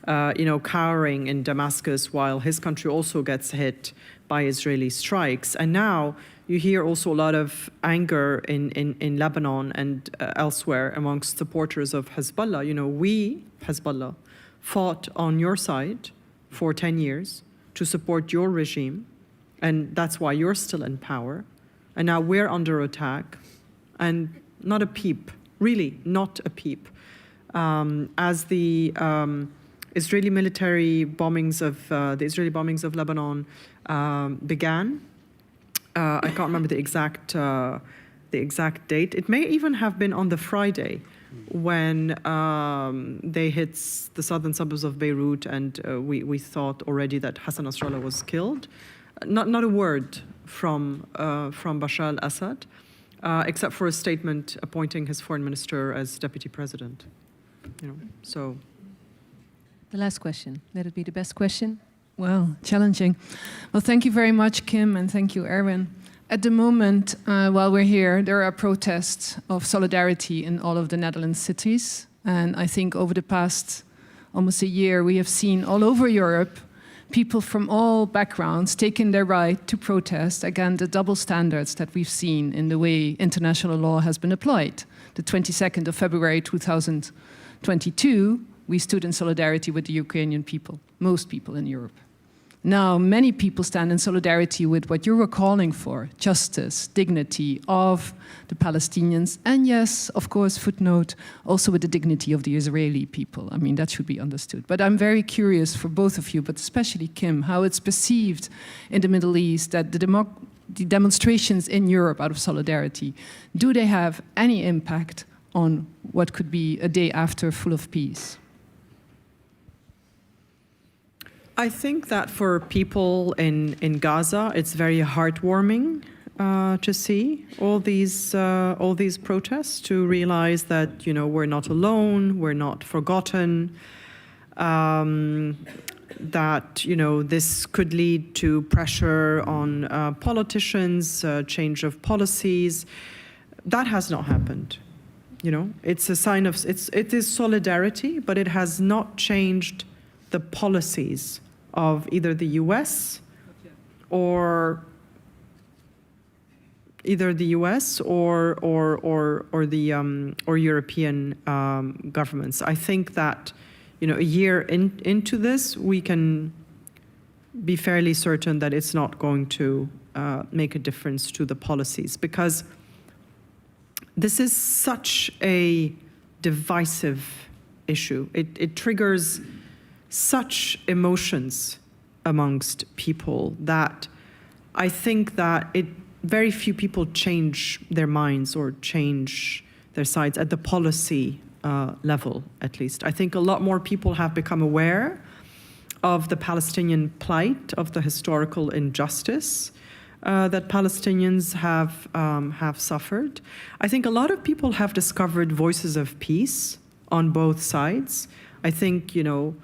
you know, cowering in Damascus while his country also gets hit by Israeli strikes. And now you hear also a lot of anger in Lebanon and elsewhere amongst supporters of Hezbollah. You know, we, Hezbollah, fought on your side for 10 years to support your regime, and that's why you're still in power. And now we're under attack, and not a peep, really not a peep. As the Israeli military bombings of Lebanon began, I can't remember the exact date. It may even have been on the Friday when they hit the southern suburbs of Beirut, and we thought already that Hassan Nasrallah was killed. Not a word from Bashar al-Assad, except for a statement appointing his foreign minister as deputy president. You know, so. The last question. Let it be the best question. Well, challenging. Well, thank you very much, Kim, and thank you, Erwin. At the moment, while we're here, there are protests of solidarity in all of the Netherlands cities. And I think over the past almost a year, we have seen all over Europe people from all backgrounds taking their right to protest against the double standards that we've seen in the way international law has been applied. The 22nd of February 2022, we stood in solidarity with the Ukrainian people, most people in Europe. Now, many people stand in solidarity with what you were calling for, justice, dignity of the Palestinians, and yes, of course, footnote, also with the dignity of the Israeli people. I mean, that should be understood. But I'm very curious for both of you, but especially Kim, how it's perceived in the Middle East that the demonstrations in Europe out of solidarity, do they have any impact on what could be a day after full of peace? I think that for people in Gaza, it's very heartwarming to see all these protests, to realize that, you know, we're not alone, we're not forgotten, that, you know, this could lead to pressure on politicians, change of policies. That has not happened. You know, it's a sign of, it is solidarity, but it has not changed the policies of either the US or European governments. I think that, you know, a year into this, we can be fairly certain that it's not going to make a difference to the policies, because this is such a divisive issue. It triggers such emotions amongst people that I think that very few people change their minds or change their sides at the policy level, at least. I think a lot more people have become aware of the Palestinian plight, of the historical injustice that Palestinians have suffered. I think a lot of people have discovered voices of peace on both sides. I think, you know,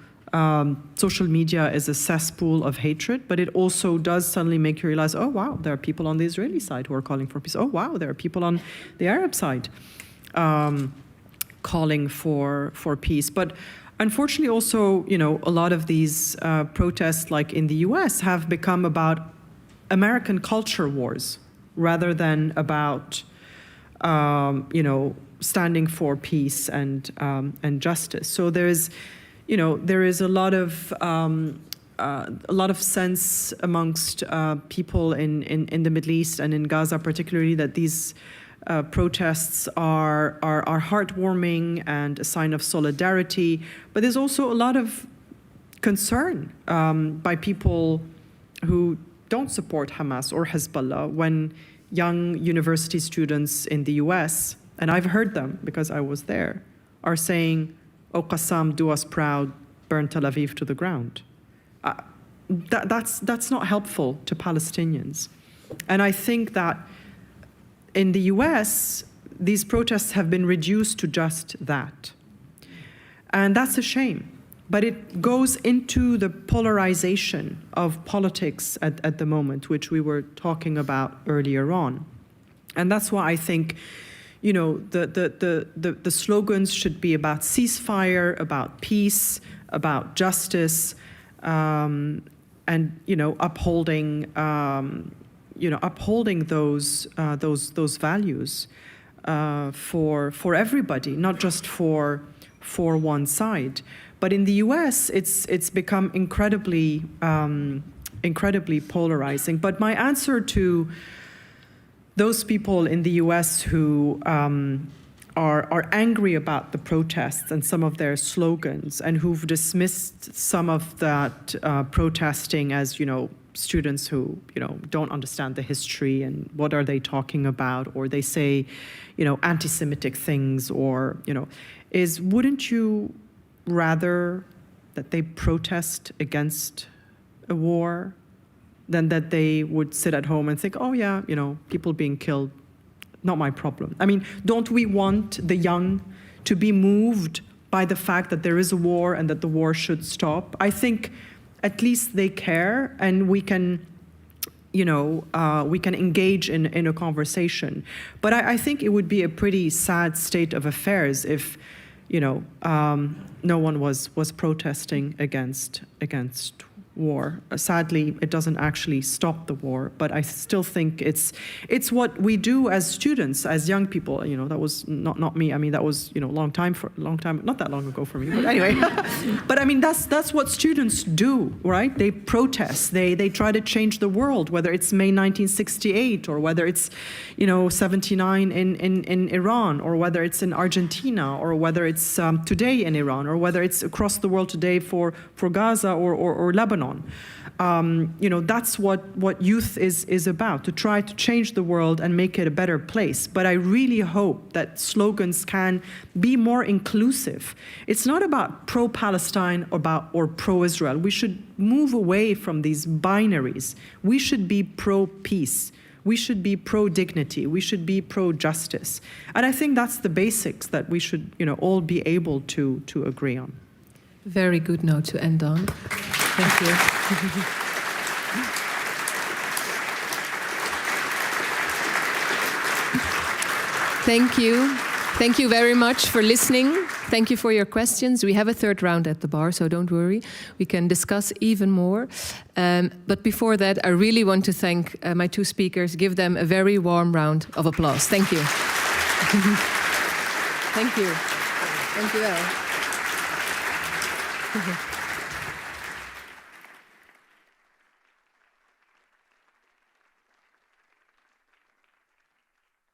social media is a cesspool of hatred, but it also does suddenly make you realize, oh, wow, there are people on the Israeli side who are calling for peace. Oh, wow, there are people on the Arab side calling for peace. But unfortunately also, a lot of these protests, like in the US, have become about American culture wars rather than about, standing for peace and justice. So there is a lot of sense amongst people in the Middle East and in Gaza particularly that these protests are heartwarming and a sign of solidarity, but there's also a lot of concern by people who don't support Hamas or Hezbollah when young university students in the US, and I've heard them because I was there, are saying, "Oh, Qassam, do us proud, burn Tel Aviv to the ground." That's not helpful to Palestinians. And I think that in the US, these protests have been reduced to just that. And that's a shame. But it goes into the polarization of politics at the moment, which we were talking about earlier on. And that's why I think, the slogans should be about ceasefire, about peace, about justice, and upholding those values for everybody, not just for one side. But in the US, it's become incredibly polarizing. But my answer to those people in the US who are angry about the protests and some of their slogans, and who've dismissed some of that protesting as, students who, don't understand the history and what are they talking about, or they say, anti-Semitic things, or, is wouldn't you rather that they protest against a war than that they would sit at home and think, oh yeah, people being killed, not my problem. I mean, don't we want the young to be moved by the fact that there is a war and that the war should stop? I think at least they care, and we can engage in a conversation. But I think it would be a pretty sad state of affairs if, no one was protesting against war. Sadly, it doesn't actually stop the war, but I still think it's what we do as students, as young people. That was not me. I mean, that was long time, not that long ago for me. But anyway, but I mean that's what students do, right? They protest. They try to change the world, whether it's May 1968 or whether it's 79 in Iran, or whether it's in Argentina, or whether it's today in Iran, or whether it's across the world today for Gaza or Lebanon. That's what youth is about, to try to change the world and make it a better place. But I really hope that slogans can be more inclusive. It's not about pro-Palestine or pro-Israel. We should move away from these binaries. We should be pro-peace. We should be pro-dignity. We should be pro-justice. And I think that's the basics that we should all be able to agree on. Very good note to end on. Thank you. Thank you. Thank you very much for listening. Thank you for your questions. We have a third round at the bar, so don't worry. We can discuss even more. But before that, I really want to thank my two speakers. Give them a very warm round of applause. Thank you. Thank you. Thank you all.